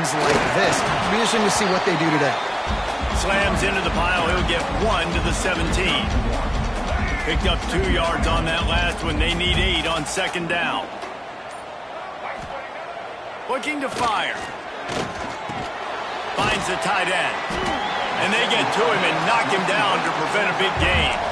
games like this. It'll be interesting to see what they do today. Slams into the pile. He'll get 1 to the 17. Picked up 2 yards on that last one. They need 8 on second down. Looking to fire. Finds the tight end. And they get to him and knock him down to prevent a big gain.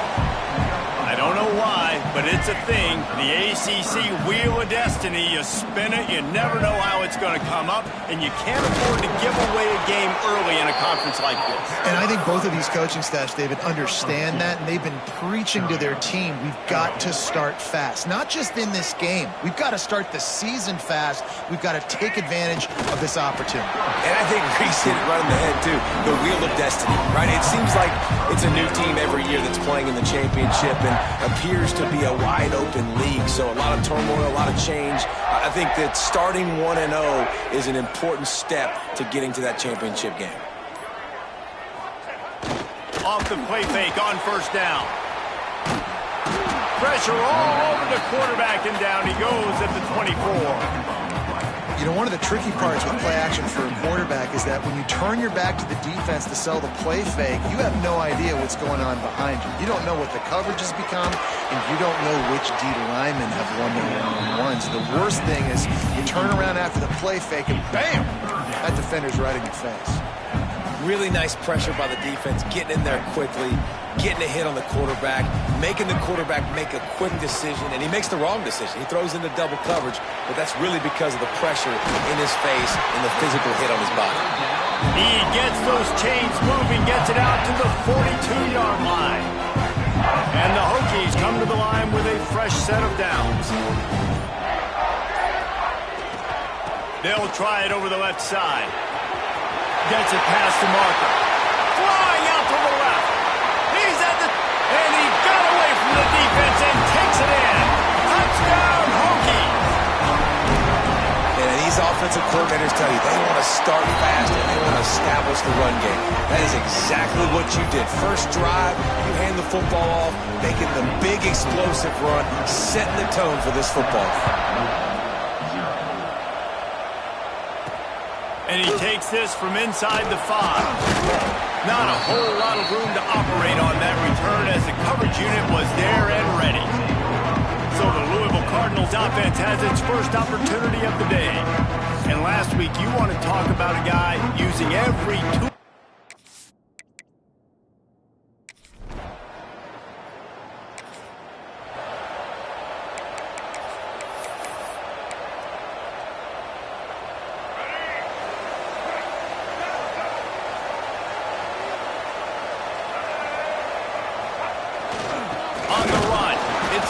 I don't know why, but it's a thing. The ACC Wheel of Destiny, you spin it, you never know how it's going to come up, and you can't afford to give away a game early in a conference like this. And I think both of these coaching staffs, David, understand that, and they've been preaching to their team, we've got to start fast. Not just in this game. We've got to start the season fast. We've got to take advantage of this opportunity. And I think Reese hit it right in the head, too. The Wheel of Destiny, right? It seems like it's a new team every year that's playing in the championship, and appears to be a wide-open league, so a lot of turmoil, a lot of change. I think that starting 1-0 is an important step to getting to that championship game. Off the play fake on first down. Pressure all over the quarterback, and down he goes at the 24. You know, one of the tricky parts with play action for a quarterback is that when you turn your back to the defense to sell the play fake, you have no idea what's going on behind you. You don't know what the coverage has become, and you don't know which D linemen have won their one-on-ones. The worst thing is you turn around after the play fake, and bam! That defender's right in your face. Really nice pressure by the defense, getting in there quickly, getting a hit on the quarterback, making the quarterback make a quick decision, and he makes the wrong decision. He throws into double coverage, but that's really because of the pressure in his face and the physical hit on his body. He gets those chains moving, gets it out to the 42-yard line. And the Hokies come to the line with a fresh set of downs. They'll try it over the left side. Gets it past the marker. Flying out to the left. He's at the... And he got away from the defense and takes it in. Touchdown, Hokies. And these offensive coordinators tell you they want to start fast and they want to establish the run game. That is exactly what you did. First drive, you hand the football off, making the big explosive run, setting the tone for this football game. And he takes this from inside the 5. Not a whole lot of room to operate on that return as the coverage unit was there and ready. So the Louisville Cardinals offense has its first opportunity of the day. And last week, you want to talk about a guy using every tool.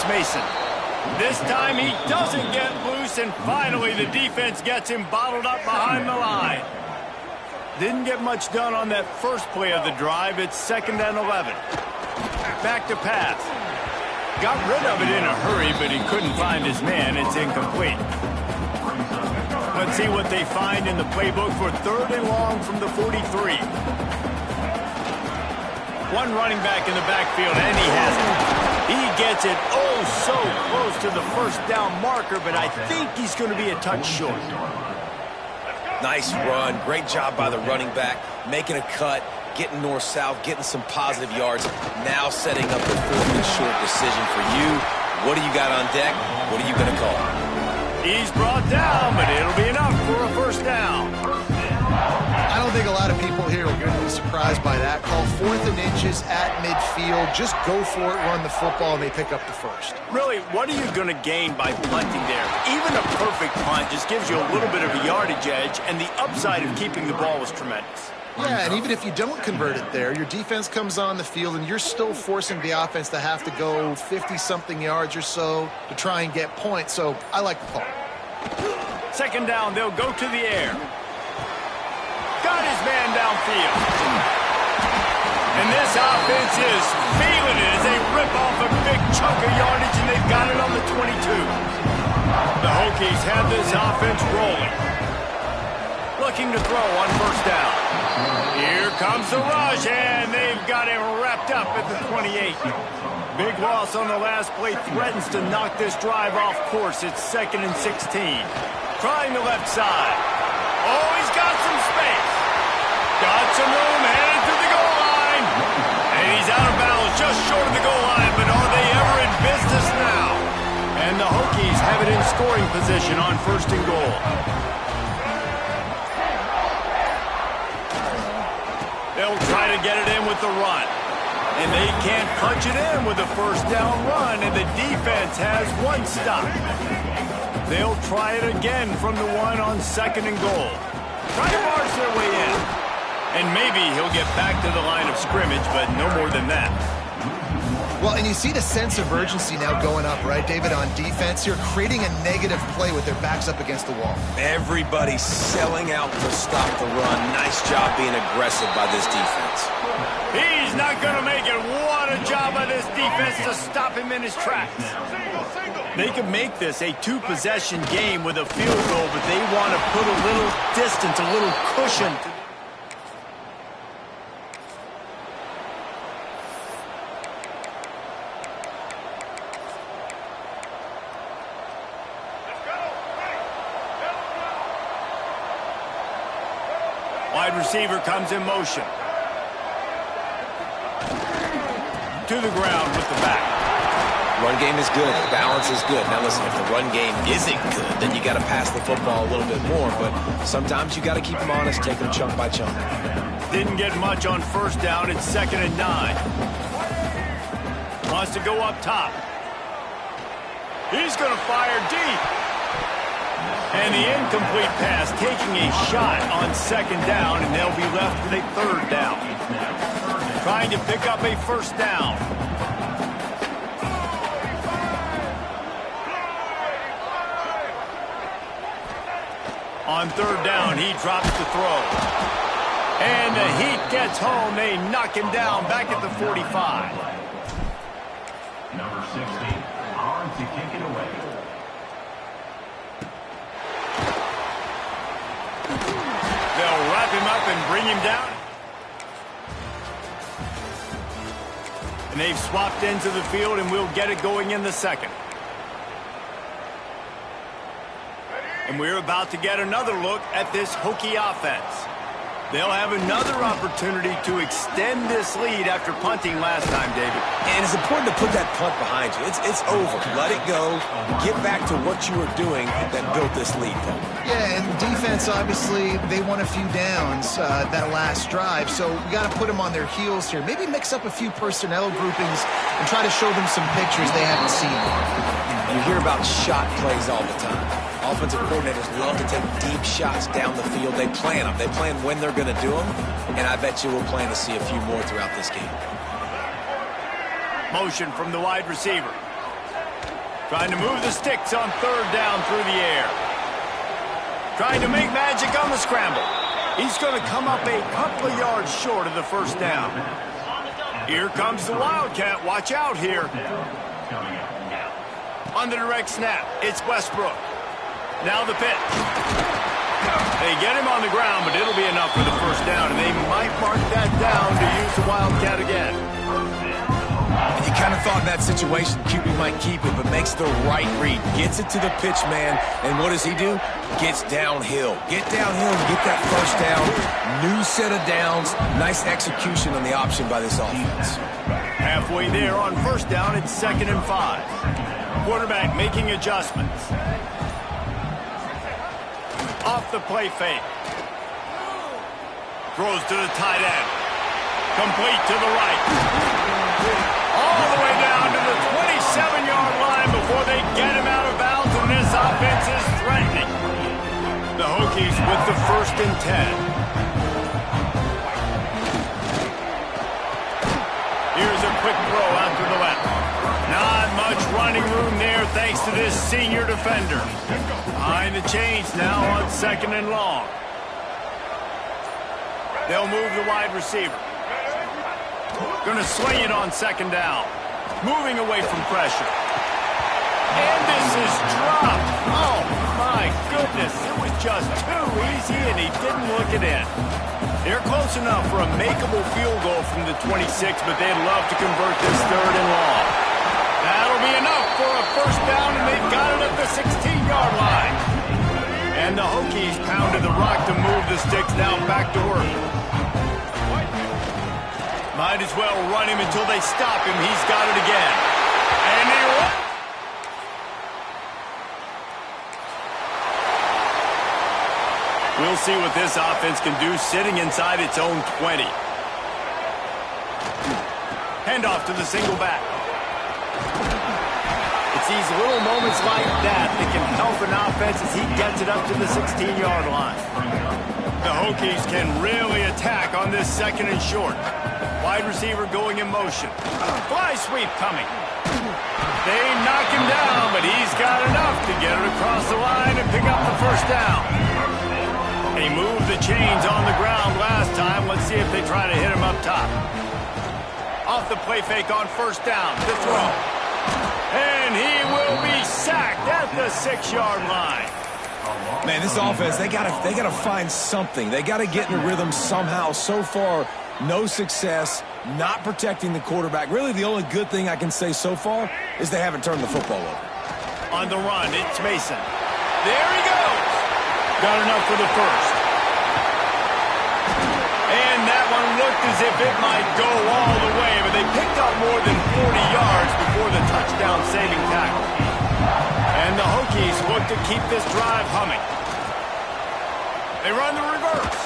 Mason. This time he doesn't get loose, and finally the defense gets him bottled up behind the line. Didn't get much done on that first play of the drive. It's 2nd and 11. Back to pass. Got rid of it in a hurry, but he couldn't find his man. It's incomplete. Let's see what they find in the playbook for 3rd and long from the 43. One running back in the backfield, and he has it. He gets it so close to the first down marker, but I think he's going to be a touch short. Nice run. Great job by the running back, making a cut, getting north-south, getting some positive yards. Now setting up the 4th and short decision for you. What do you got on deck? What are you going to call? He's brought down, but it'll be enough for a first down. I don't think a lot of people here are going to be surprised by that call. 4th and inches at midfield. Just go for it, run the football, and they pick up the first. Really, what are you going to gain by punting there? Even a perfect punt just gives you a little bit of a yardage edge, and the upside of keeping the ball is tremendous. Yeah, and even if you don't convert it there, your defense comes on the field, and you're still forcing the offense to have to go 50-something yards or so to try and get points. So I like the call. 2nd down, they'll go to the air. Got his man downfield. And this offense is feeling it as they rip off a big chunk of yardage, and they've got it on the 22. The Hokies have this offense rolling. Looking to throw on first down. Here comes the rush, and they've got him wrapped up at the 28. Big loss on the last play threatens to knock this drive off course. It's 2nd and 16. Trying the left side. Oh, he's got some scoring position on 1st and goal. They'll try to get it in with the run. And they can't punch it in with a 1st down run, and the defense has 1 stop. They'll try it again from the 1 on 2nd and goal. Try to march their way in. And maybe he'll get back to the line of scrimmage, but no more than that. Well, and you see the sense of urgency now going up, right, David, on defense. You're creating a negative play with their backs up against the wall. Everybody's selling out to stop the run. Nice job being aggressive by this defense. He's not going to make it. What a job by this defense to stop him in his tracks. They can make this a 2-possession game with a field goal, but they want to put a little distance, a little cushion. Wide receiver comes in motion. To the ground with the back. Run game is good. Balance is good. Now listen, if the run game isn't good, then you got to pass the football a little bit more. But sometimes you got to keep them honest, take them chunk by chunk. Didn't get much on 1st down. It's 2nd and 9. Wants to go up top. He's going to fire deep. And the incomplete pass taking a shot on 2nd down, and they'll be left with a 3rd down. Trying to pick up a 1st down. On 3rd down, he drops the throw. And the Heat gets home. They knock him down back at the 45. Number 60, on to kick it away. They'll wrap him up and bring him down. And they've swapped ends of the field, and we'll get it going in the 2nd. And we're about to get another look at this Hokie offense. They'll have another opportunity to extend this lead after punting last time, David. And it's important to put that punt behind you. It's over. Let it go. Get back to what you were doing that built this lead, though. Yeah, and defense, obviously, they won a few downs that last drive, so we got to put them on their heels here. Maybe mix up a few personnel groupings and try to show them some pictures they haven't seen. You hear about shot plays all the time. Offensive coordinators love to take deep shots down the field. They plan them. They plan when they're going to do them, and I bet you we'll plan to see a few more throughout this game. Motion from the wide receiver. Trying to move the sticks on 3rd down through the air. Trying to make magic on the scramble. He's going to come up a couple of yards short of the 1st down. Here comes the Wildcat. Watch out here. On the direct snap, it's Westbrook. Now the pitch. They get him on the ground, but it'll be enough for the 1st down, and they might mark that down to use the Wildcat again. And you kind of thought in that situation QB might keep it, but makes the right read. Gets it to the pitch man, and what does he do? Gets downhill. Get downhill and get that 1st down. New set of downs. Nice execution on the option by this offense. Halfway there on 1st down, it's 2nd and 5. Quarterback making adjustments. Off the play fake. Throws to the tight end. Complete to the right. All the way down to the 27-yard line before they get him out of bounds, and this offense is threatening. The Hokies with the 1st and 10. Here's a quick throw out to the left. Not much running room there thanks to this senior defender. Behind the chains now on 2nd and long. They'll move the wide receiver. Going to swing it on 2nd down. Moving away from pressure. And this is dropped. Oh, my goodness. It was just too easy, and he didn't look it in. They're close enough for a makeable field goal from the 26, but they'd love to convert this 3rd and long. That'll be enough for a 1st down, and they've got it at the 16-yard line. And the Hokies pounded the rock to move the sticks now back to work. Might as well run him until they stop him. He's got it again. And he runs. We'll see what this offense can do sitting inside its own 20. Handoff to the single back. It's these little moments like that that can help an offense as he gets it up to the 16-yard line. The Hokies can really attack on this second and short. Wide receiver going in motion. Fly sweep coming. They knock him down, but he's got enough to get it across the line and pick up the first down. They moved the chains on the ground last time. Let's see if they try to hit him up top. Off the play fake on first down to throw. And he will be sacked at the 6-yard line. Man, this offense, they gotta find something. They gotta get in a rhythm somehow. So far, no success, not protecting the quarterback. Really, the only good thing I can say so far is they haven't turned the football over. On the run, it's Mason. There he goes. Got enough for the first. And that one looked as if it might go all the way, but they picked up more than 40 yards before the touchdown-saving tackle. And the Hokies look to keep this drive humming. They run the reverse.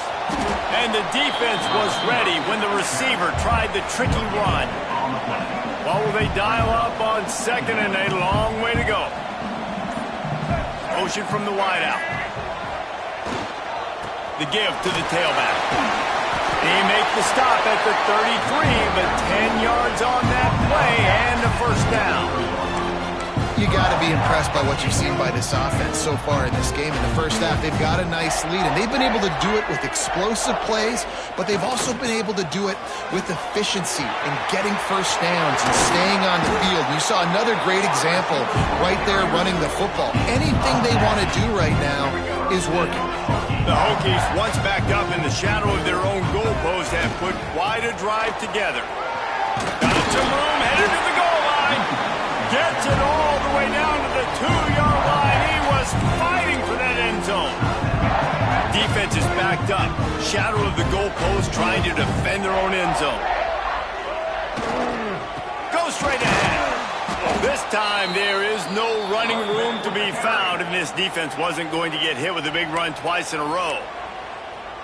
And the defense was ready when the receiver tried the tricky run. What will they dial up on second and a long way to go? Motion from the wideout. The give to the tailback. They make the stop at the 33, but 10 yards on that play and a first down. You got to be impressed by what you've seen by this offense so far in this game. In the first half, they've got a nice lead, and they've been able to do it with explosive plays, but they've also been able to do it with efficiency and getting first downs and staying on the field. You saw another great example right there running the football. Anything they want to do right now is working. The Hokies, once backed up in the shadow of their own goalpost, have put quite a drive together. Got some room, headed to the goal line. Gets it all the way down to the 2-yard line. He was fighting for that end zone. Defense is backed up. Shadow of the goalpost trying to defend their own end zone. Go straight ahead. This time there is no running room to be found, and this defense wasn't going to get hit with a big run twice in a row.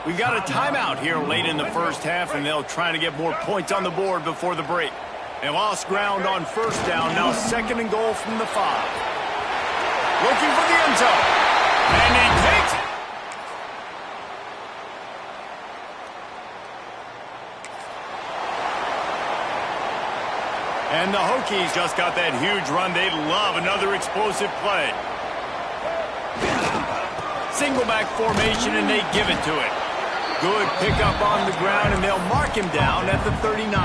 We got a timeout here late in the first half, and they'll try to get more points on the board before the break. They lost ground on first down, now second and goal from the 5. Looking for the end zone, and he takes it. And the Hokies just got that huge run. They'd love another explosive play. Single back formation, and they give it to it. Good pickup on the ground, and they'll mark him down at the 39.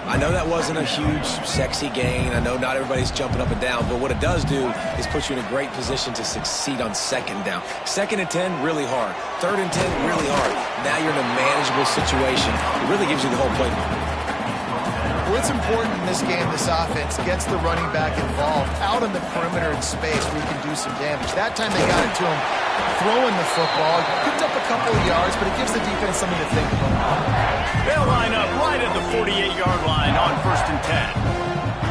I know that wasn't a huge, sexy gain. I know not everybody's jumping up and down, but what it does do is put you in a great position to succeed on second down. Second and 10, really hard. Third and 10, really hard. Now you're in a manageable situation. It really gives you the whole playbook. What's important in this game, this offense gets the running back involved out on the perimeter in space where he can do some damage. That time they got it to him throwing the football. Picked up a couple of yards, but it gives the defense something to think about. They'll line up right at the 48-yard line on first and 10.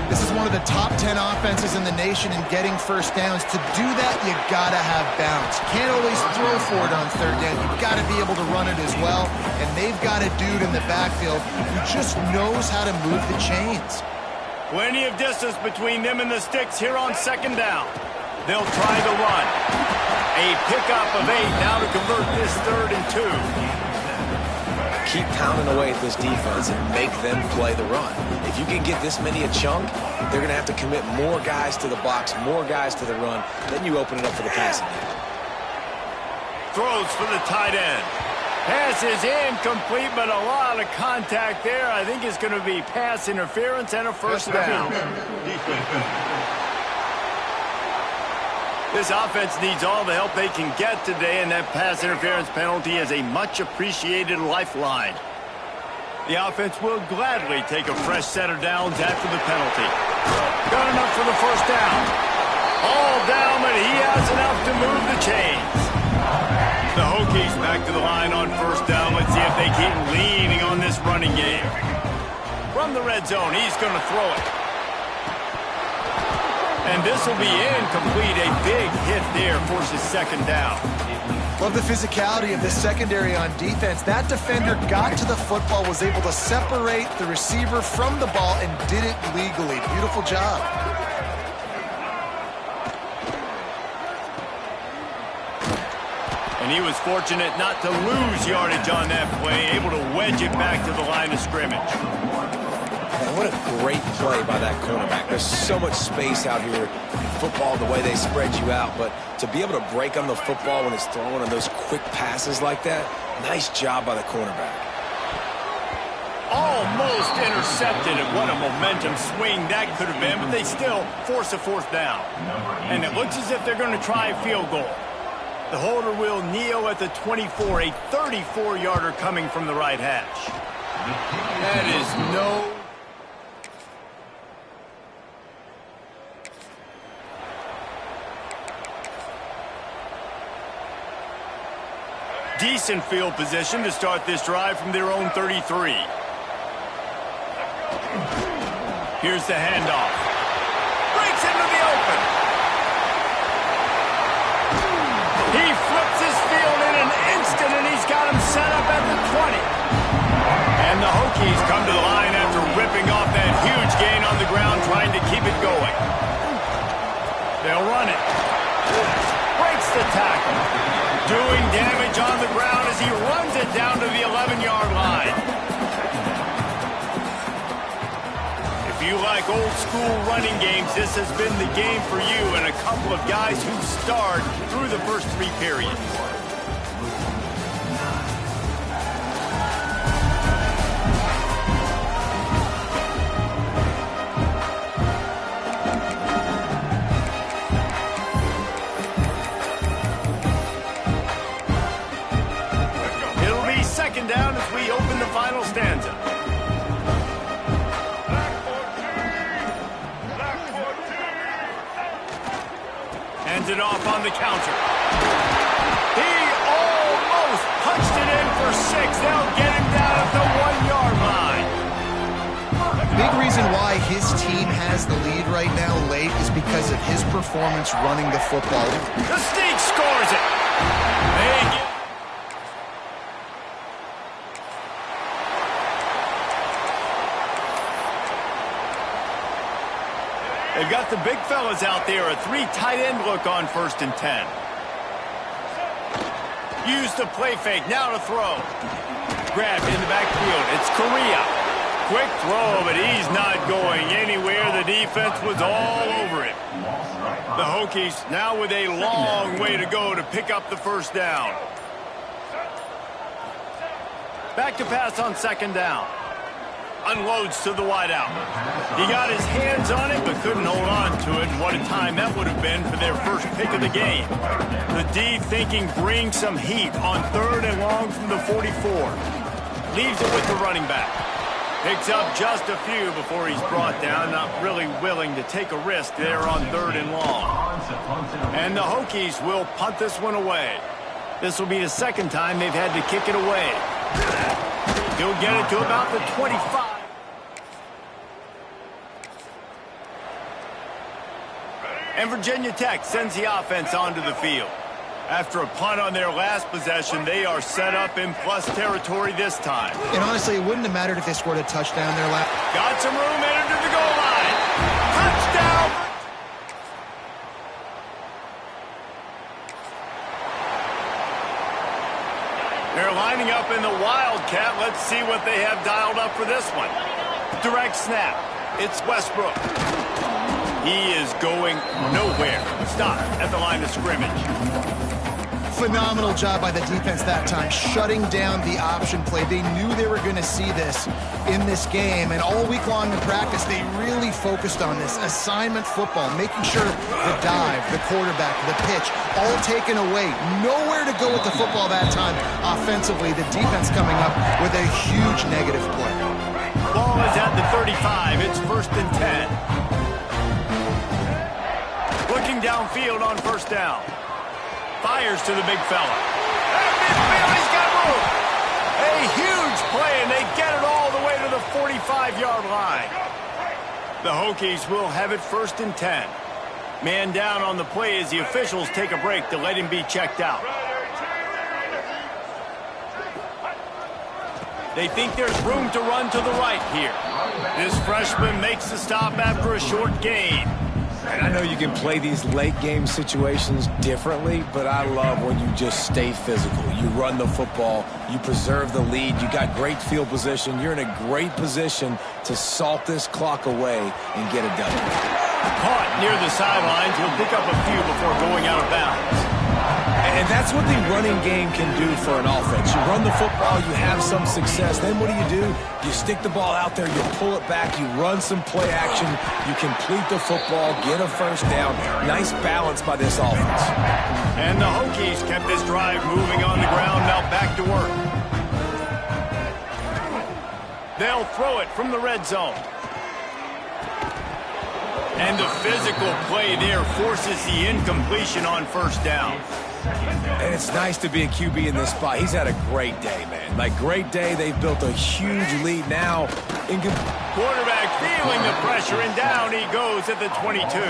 This is one of the top 10 offenses in the nation in getting first downs. To do that, you gotta have bounce. You can't always throw for it on third down. You've got to be able to run it as well. And they've got a dude in the backfield who just knows how to move the chains. Plenty of distance between them and the sticks here on second down. They'll try the run. A pickup of 8 now to convert this 3rd and 2. Keep pounding away at this defense and make them play the run. If you can get this many a chunk, they're going to have to commit more guys to the box, more guys to the run. Then you open it up for the passing game. Throws for the tight end. Pass is incomplete, but a lot of contact there. I think it's going to be pass interference and a first down. This offense needs all the help they can get today, and that pass interference penalty is a much-appreciated lifeline. The offense will gladly take a fresh set of downs after the penalty. Got enough for the first down. All down, but he has enough to move the chains. The Hokies back to the line on first down. Let's see if they keep leaning on this running game. From the red zone, he's going to throw it. And this will be incomplete. A big hit there forces second down. Love the physicality of this secondary on defense. That defender got to the football, was able to separate the receiver from the ball, and did it legally. Beautiful job. And he was fortunate not to lose yardage on that play, able to wedge it back to the line of scrimmage. And what a great play by that cornerback. There's so much space out here in football, the way they spread you out, but to be able to break on the football when it's thrown on those quick passes like that, nice job by the cornerback. Almost intercepted, and what a momentum swing that could have been, but they still force a fourth down. And it looks as if they're going to try a field goal. The holder will kneel at the 24, a 34-yarder coming from the right hash. That is no... Decent field position to start this drive from their own 33. Here's the handoff. Breaks into the open. He flips his field in an instant, and he's got him set up at the 20. And the Hokies come to the line after ripping off that huge gain on the ground, trying to keep it going. They'll run it. Breaks the tackle. Doing damage on the ground as he runs it down to the 11-yard line. If you like old-school running games, this has been the game for you and a couple of guys who starred through the first three periods. Down as we open the final stanza. Hands it off on the counter. He almost punched it in for 6. They'll get him down at the 1-yard line. Big reason why his team has the lead right now late is because of his performance running the football. The Sneak scores it. They get They've got the big fellas out there, a 3 tight end look on 1st and 10. Use the play fake, now to throw. Grabbed in the backfield, it's Correa. Quick throw, but he's not going anywhere. The defense was all over it. The Hokies now with a long way to go to pick up the first down. Back to pass on 2nd down. Unloads to the wideout. He got his hands on it, but couldn't hold on to it. And what a time that would have been for their first pick of the game. The D thinking bring some heat on 3rd and long from the 44. Leaves it with the running back. Picks up just a few before he's brought down. Not really willing to take a risk there on 3rd and long. And the Hokies will punt this one away. This will be the 2nd time they've had to kick it away. He'll get it to about the 25. And Virginia Tech sends the offense onto the field. After a punt on their last possession, they are set up in plus territory this time. And honestly, it wouldn't have mattered if they scored a touchdown there last. Got some room headed to the goal line. Touchdown! They're lining up in the Wildcat. Let's see what they have dialed up for this one. Direct snap. It's Westbrook. He is going nowhere. Stop at the line of scrimmage. Phenomenal job by the defense that time, shutting down the option play. They knew they were going to see this in this game, and all week long in practice, they really focused on this assignment football, making sure the dive, the quarterback, the pitch, all taken away. Nowhere to go with the football that time offensively. The defense coming up with a huge negative play. Ball is at the 35. It's 1st and 10. Looking downfield on 1st down. Fires to the big fella. He's got room. A huge play, and they get it all the way to the 45-yard line. The Hokies will have it 1st and 10. Man down on the play as the officials take a break to let him be checked out. They think there's room to run to the right here. This freshman makes the stop after a short gain. And I know you can play these late game situations differently, but I love when you just stay physical. You run the football, you preserve the lead, you got great field position, you're in a great position to salt this clock away and get it done. Caught near the sidelines, he'll pick up a few before going out of bounds. And that's what the running game can do for an offense. You run the football, you have some success. Then what do? You stick the ball out there, you pull it back, you run some play action, you complete the football, get a first down. Nice balance by this offense. And the Hokies kept this drive moving on the ground, now back to work. They'll throw it from the red zone. And the physical play there forces the incompletion on first down. And it's nice to be a QB in this spot. He's had a great day, man. Like, great day. They've built a huge lead now. Quarterback feeling the pressure, and down he goes at the 22.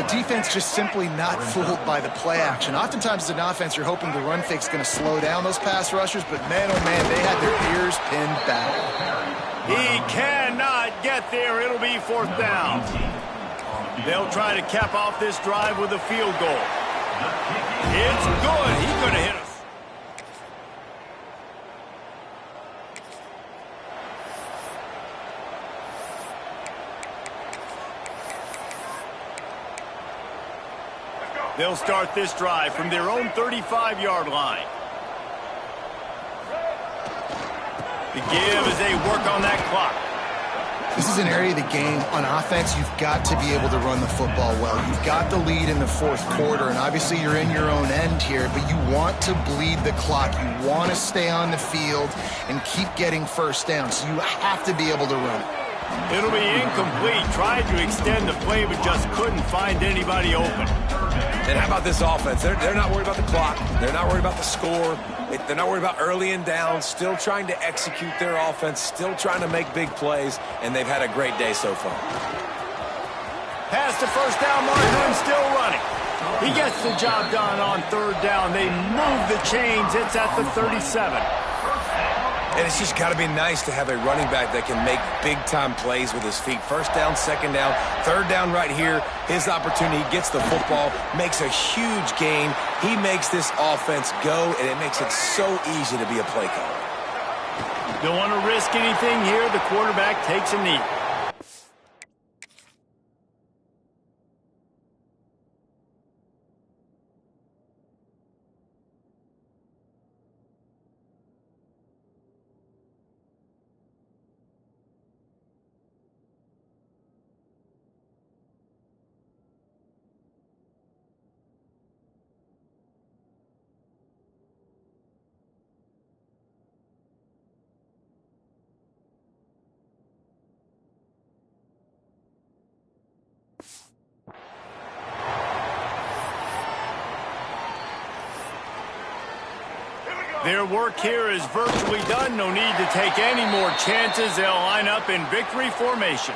The defense just simply not fooled by the play action. Oftentimes as an offense, you're hoping the run fake's going to slow down those pass rushers, but man, oh man, they had their ears pinned back. He cannot get there. It'll be fourth down. They'll try to cap off this drive with a field goal. It's good. He's going to hit us. They'll start this drive from their own 35-yard line. The give as they work on that clock. This is an area of the game on offense you've got to be able to run the football well. You've got the lead in the fourth quarter, and obviously you're in your own end here, but you want to bleed the clock. You want to stay on the field and keep getting first down, so you have to be able to run it. It'll be incomplete. Tried to extend the play, but just couldn't find anybody open. And how about this offense? They're not worried about the clock. They're not worried about the score. They're not worried about early and down. Still trying to execute their offense. Still trying to make big plays. And they've had a great day so far. Past the first down marker and still running. He gets the job done on third down. They move the chains. It's at the 37. And it's just got to be nice to have a running back that can make big-time plays with his feet. First down, second down, third down right here. His opportunity, he gets the football, makes a huge gain. He makes this offense go, and it makes it so easy to be a play caller. Don't want to risk anything here. The quarterback takes a knee. Their work here is virtually done. No need to take any more chances. They'll line up in victory formation.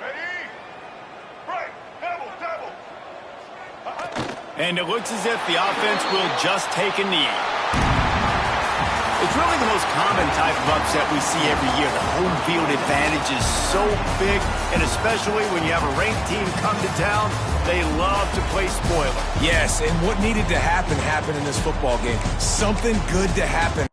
Ready? Right. Double. And it looks as if the offense will just take a knee. It's really the most common type of upset we see every year. The home field advantage is so big, and especially when you have a ranked team come to town, they love to play spoiler. Yes, and what needed to happen happened in this football game. Something good to happen.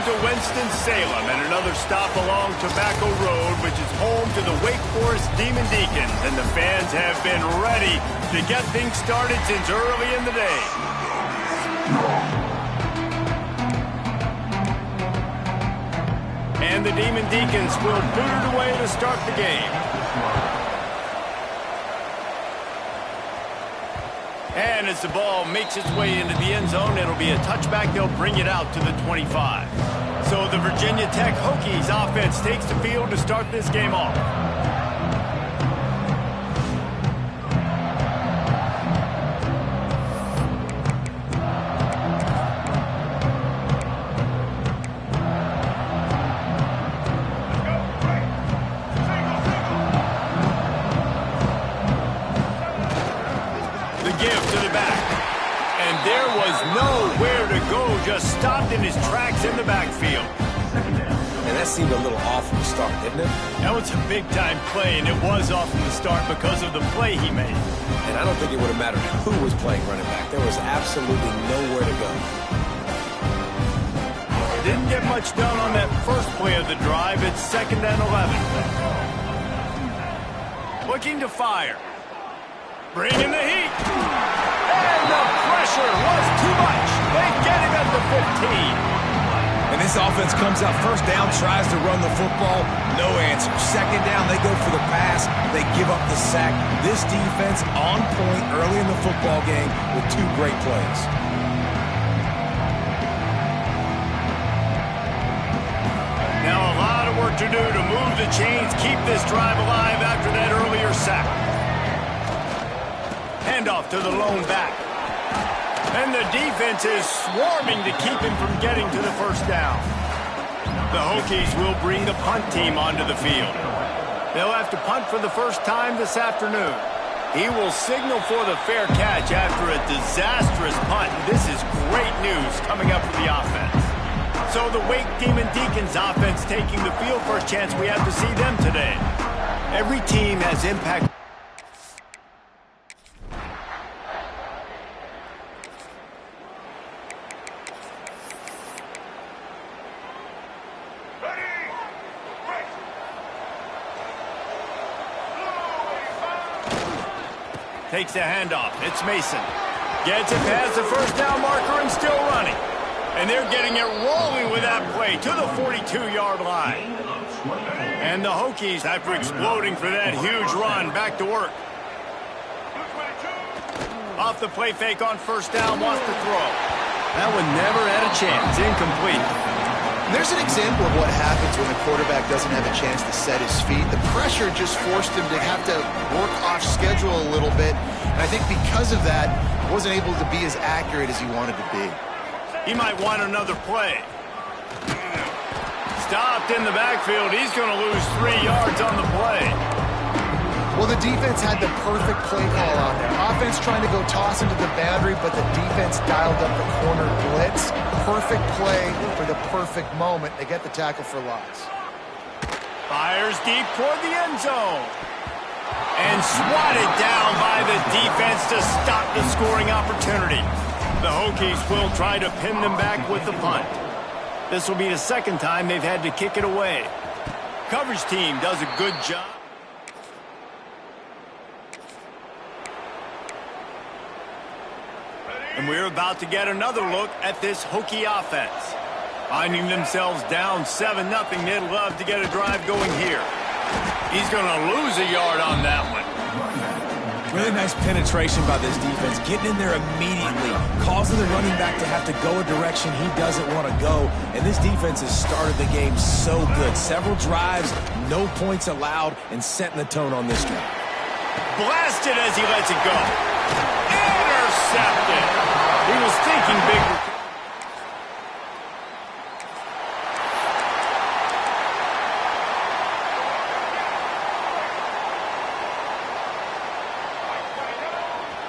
to Winston-Salem and another stop along Tobacco Road, which is home to the Wake Forest Demon Deacons. And the fans have been ready to get things started since early in the day. And the Demon Deacons will boot it away to start the game. And as the ball makes its way into the end zone, it'll be a touchback. They'll bring it out to the 25. So the Virginia Tech Hokies offense takes the field to start this game off. Just stopped in his tracks in the backfield. And that seemed a little off from the start, didn't it? That was a big-time play, and it was off from the start because of the play he made. And I don't think it would have mattered who was playing running back. There was absolutely nowhere to go. Didn't get much done on that first play of the drive. It's 2nd and 11. Looking to fire. Bringing the heat. And the pressure was too much. They get him at the 15. And this offense comes out first down, tries to run the football. No answer. 2nd down, they go for the pass. They give up the sack. This defense on point early in the football game with 2 great plays. Now a lot of work to do to move the chains, keep this drive alive after that earlier sack. Handoff to the lone back. And the defense is swarming to keep him from getting to the first down. The Hokies will bring the punt team onto the field. They'll have to punt for the first time this afternoon. He will signal for the fair catch after a disastrous punt. This is great news coming up for the offense. So the Wake Demon Deacons offense taking the field for a chance. We have to see them today. Every team has impact. Takes the handoff. It's Mason. Gets it past the first down marker and still running. And they're getting it rolling with that play to the 42-yard line. And the Hokies, after exploding for that huge run, back to work. Off the play fake on first down, wants to throw. That one never had a chance. Incomplete. There's an example of what happens when the quarterback doesn't have a chance to set his feet. The pressure just forced him to have to work off schedule a little bit. And I think because of that, he wasn't able to be as accurate as he wanted to be. He might want another play. Stopped in the backfield. He's going to lose 3 yards on the play. Well, the defense had the perfect play call on there. Offense trying to go toss into the boundary, but the defense dialed up the corner blitz. Perfect play for the perfect moment. They get the tackle for loss. Fires deep toward the end zone. And swatted down by the defense to stop the scoring opportunity. The Hokies will try to pin them back with the punt. This will be the 2nd time they've had to kick it away. Coverage team does a good job. And we're about to get another look at this Hokie offense. Finding themselves down 7-0, they'd love to get a drive going here. He's going to lose a yard on that one. Really nice penetration by this defense, getting in there immediately, causing the running back to have to go a direction he doesn't want to go. And this defense has started the game so good. Several drives, no points allowed, and setting the tone on this drive. Blasted as he lets it go. Intercepted. He was thinking big.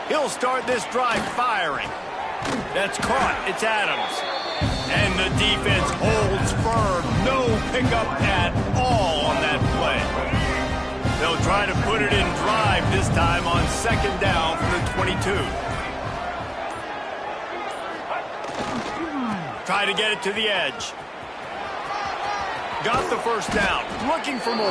He'll start this drive firing. That's caught. It's Adams. And the defense holds firm. No pickup at all on that play. They'll try to put it in drive this time on 2nd down from the 22. Try to get it to the edge. Got the first down. Looking for more.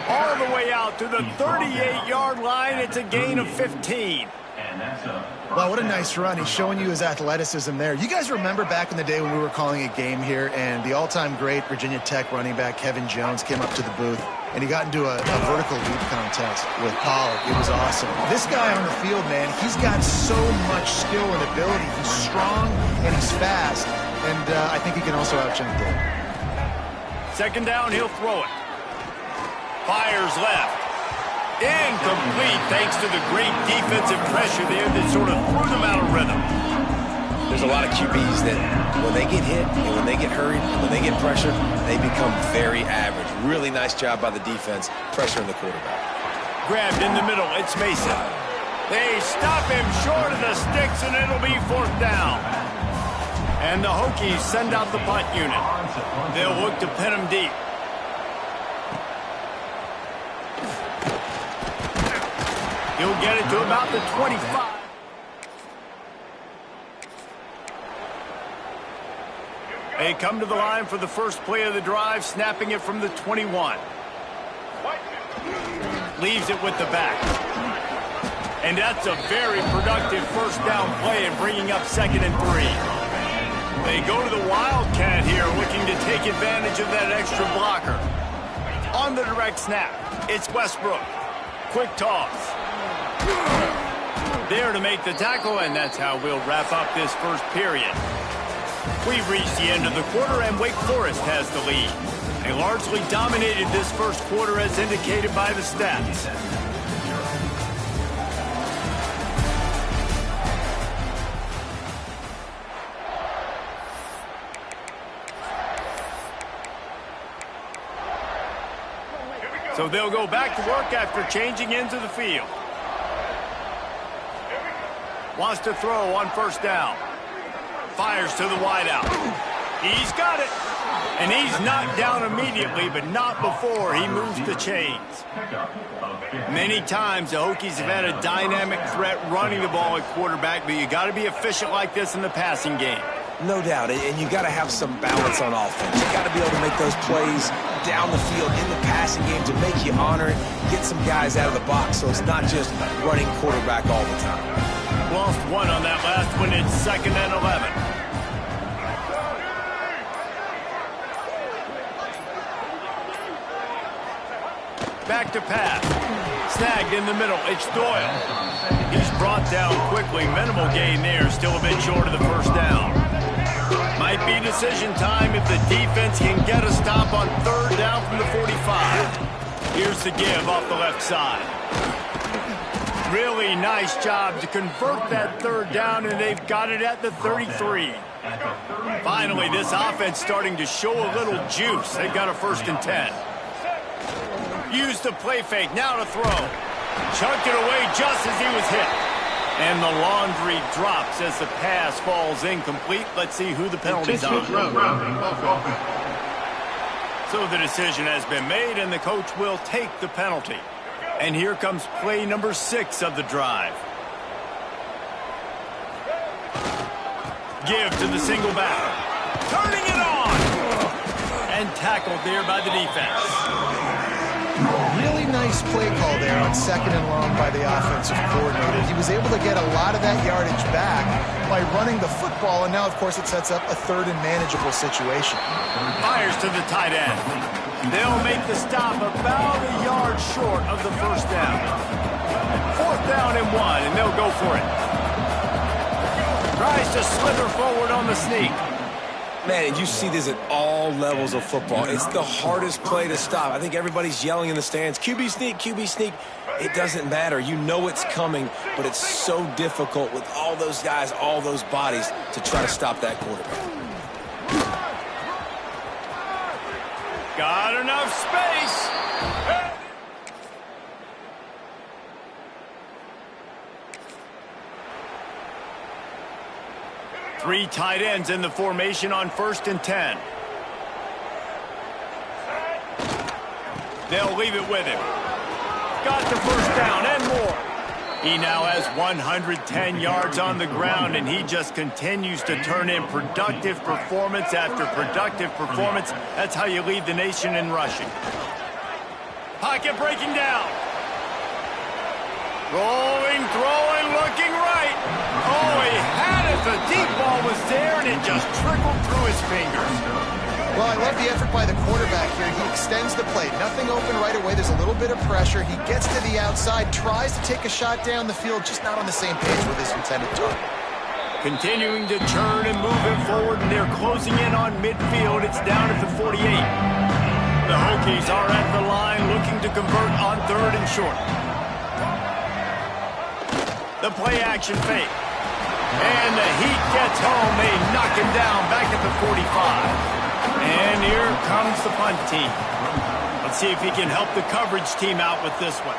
All the way out to the 38-yard line. It's a gain of 15. And that's a... Wow, what a nice run. He's showing you his athleticism there. You guys remember back in the day when we were calling a game here and the all-time great Virginia Tech running back Kevin Jones came up to the booth and he got into a vertical leap contest with Pollard. It was awesome. This guy on the field, man, he's got so much skill and ability. He's strong and he's fast, and I think he can also out-jump there. Second down, he'll throw it. Fires left. Incomplete thanks to the great defensive pressure there that sort of threw them out of rhythm. There's a lot of QBs that when they get hit and when they get hurried and when they get pressured, they become very average. Really nice job by the defense pressuring the quarterback. Grabbed in the middle, it's Mason. They stop him short of the sticks and it'll be fourth down. And the Hokies send out the punt unit. They'll look to pin him deep. He'll get it to about the 25. They come to the line for the first play of the drive, snapping it from the 21. Leaves it with the back. And that's a very productive first down play and bringing up 2nd and 3. They go to the Wildcat here, looking to take advantage of that extra blocker. On the direct snap, it's Westbrook. Quick toss. There to make the tackle, and that's how we'll wrap up this first period. We've reached the end of the quarter, and Wake Forest has the lead. They largely dominated this first quarter as indicated by the stats. So they'll go back to work after changing into the field. Wants to throw on first down. Fires to the wideout. He's got it. And he's knocked down immediately, but not before he moves the chains. Many times the Hokies have had a dynamic threat running the ball at quarterback, but you got to be efficient like this in the passing game. No doubt, and you got to have some balance on offense. You got to be able to make those plays down the field in the passing game to make you honor it, get some guys out of the box so it's not just running quarterback all the time. Lost one on that last one. It's 2nd and 11. Back to pass. Snagged in the middle. It's Doyle. He's brought down quickly. Minimal gain there. Still a bit short of the first down. Might be decision time if the defense can get a stop on 3rd down from the 45. Here's the give off the left side. Really nice job to convert that 3rd down, and they've got it at the 33. Finally, this offense starting to show a little juice. They've got a 1st and 10. Use the play fake, now to throw. Chunked it away just as he was hit. And the laundry drops as the pass falls incomplete. Let's see who the penalty's on. So the decision has been made, and the coach will take the penalty. And here comes play number 6 of the drive. Give to the single back. Turning it on! And tackled there by the defense. Really nice play call there on 2nd and long by the offensive coordinator. He was able to get a lot of that yardage back by running the football, and now, of course, it sets up a 3rd and manageable situation. Fires to the tight end. They'll make the stop about a yard short of the first down. 4th down and 1, and they'll go for it. Tries to slither forward on the sneak. Man, and you see this at all levels of football. It's the hardest play to stop. I think everybody's yelling in the stands, QB sneak, QB sneak. It doesn't matter. You know it's coming, but it's so difficult with all those guys, all those bodies to try to stop that quarterback. Got enough space. 3 tight ends in the formation on 1st and 10. They'll leave it with him. Got the first down and more. He now has 110 yards on the ground, and he just continues to turn in productive performance after productive performance. That's how you lead the nation in rushing. Pocket breaking down. Rolling, throwing, looking right. Oh, he had it. The deep ball was there, and it just trickled through his fingers. Well, I love the effort by the quarterback here. He extends the play. Nothing open right away. There's a little bit of pressure. He gets to the outside, tries to take a shot down the field, just not on the same page with his intended target. Continuing to turn and move him forward, and they're closing in on midfield. It's down at the 48. The Hokies are at the line looking to convert on 3rd and short. The play action fake. And the Heat gets home. They knock him down back at the 45. And here comes the punt team. Let's see if he can help the coverage team out with this one.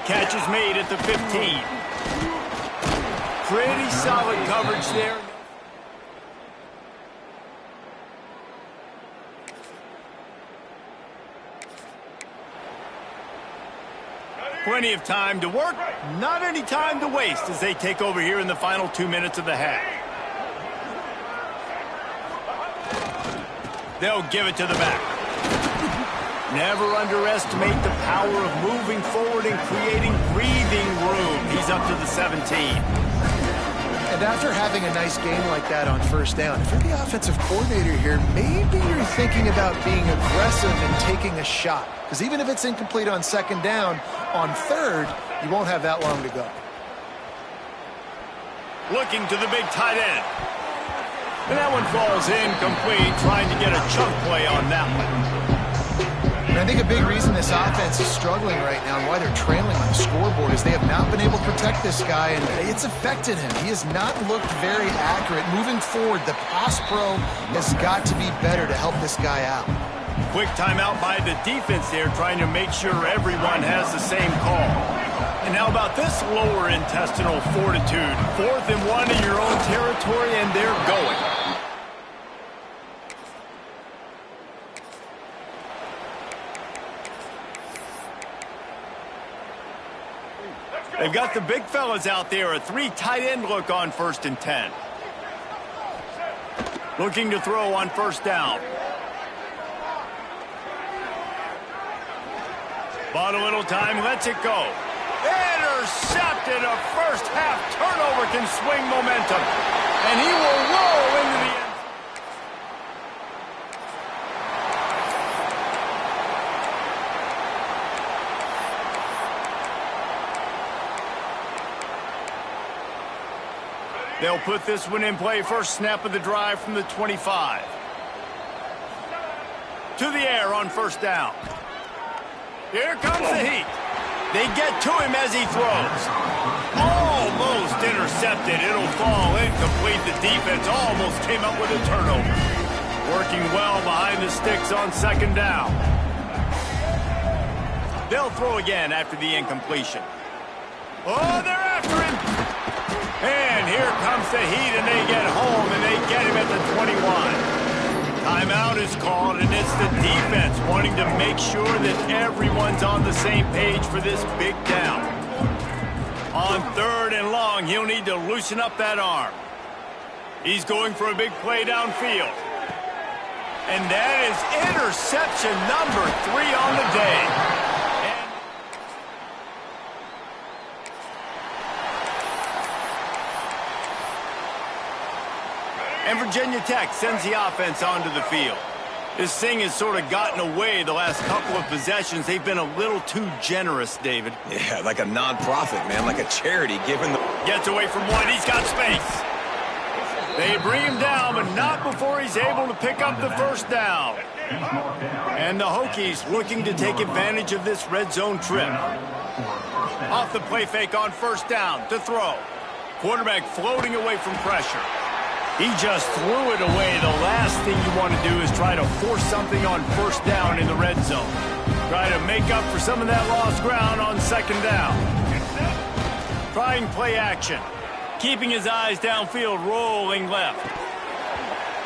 Catch is made at the 15. Pretty solid coverage there. Plenty of time to work, not any time to waste as they take over here in the final 2 minutes of the half. They'll give it to the back. Never underestimate the power of moving forward and creating breathing room. He's up to the 17. And after having a nice game like that on 1st down, if you're the offensive coordinator here, maybe you're thinking about being aggressive and taking a shot. Because even if it's incomplete on 2nd down, on 3rd, you won't have that long to go. Looking to the big tight end. And that one falls incomplete, trying to get a chunk play on that one. And I think a big reason this offense is struggling right now and why they're trailing on the scoreboard is they have not been able to protect this guy, and it's affected him. He has not looked very accurate. Moving forward, the pass pro has got to be better to help this guy out. Quick timeout by the defense there, trying to make sure everyone has the same call. And how about this lower intestinal fortitude? 4th and 1 in your own territory, and they're going. They've got the big fellas out there, a 3 tight end look on 1st and 10. Looking to throw on 1st down. Bought a little time, lets it go. Intercepted. A first half turnover can swing momentum. And he will roll into the end. They'll put this one in play. First snap of the drive from the 25. To the air on 1st down. Here comes the Heat. They get to him as he throws. Almost intercepted. It'll fall incomplete. The defense almost came up with a turnover. Working well behind the sticks on 2nd down. They'll throw again after the incompletion. Oh, they're after him. And here comes the Heat, and they get home, and they get him at the 21. Timeout is called, and it's the defense wanting to make sure that everyone's on the same page for this big down. On 3rd and long, he'll need to loosen up that arm. He's going for a big play downfield. And that is interception number 3 on the day. And Virginia Tech sends the offense onto the field. This thing has sort of gotten away the last couple of possessions. They've been a little too generous, David. Yeah, like a non-profit, man, like a charity given the... Gets away from one. He's got space. They bring him down, but not before he's able to pick up the 1st down. And the Hokies looking to take advantage of this red zone trip. Off the play fake on 1st down to throw. Quarterback floating away from pressure. He just threw it away. The last thing you want to do is try to force something on 1st down in the red zone. Try to make up for some of that lost ground on 2nd down. Trying play action. Keeping his eyes downfield, rolling left.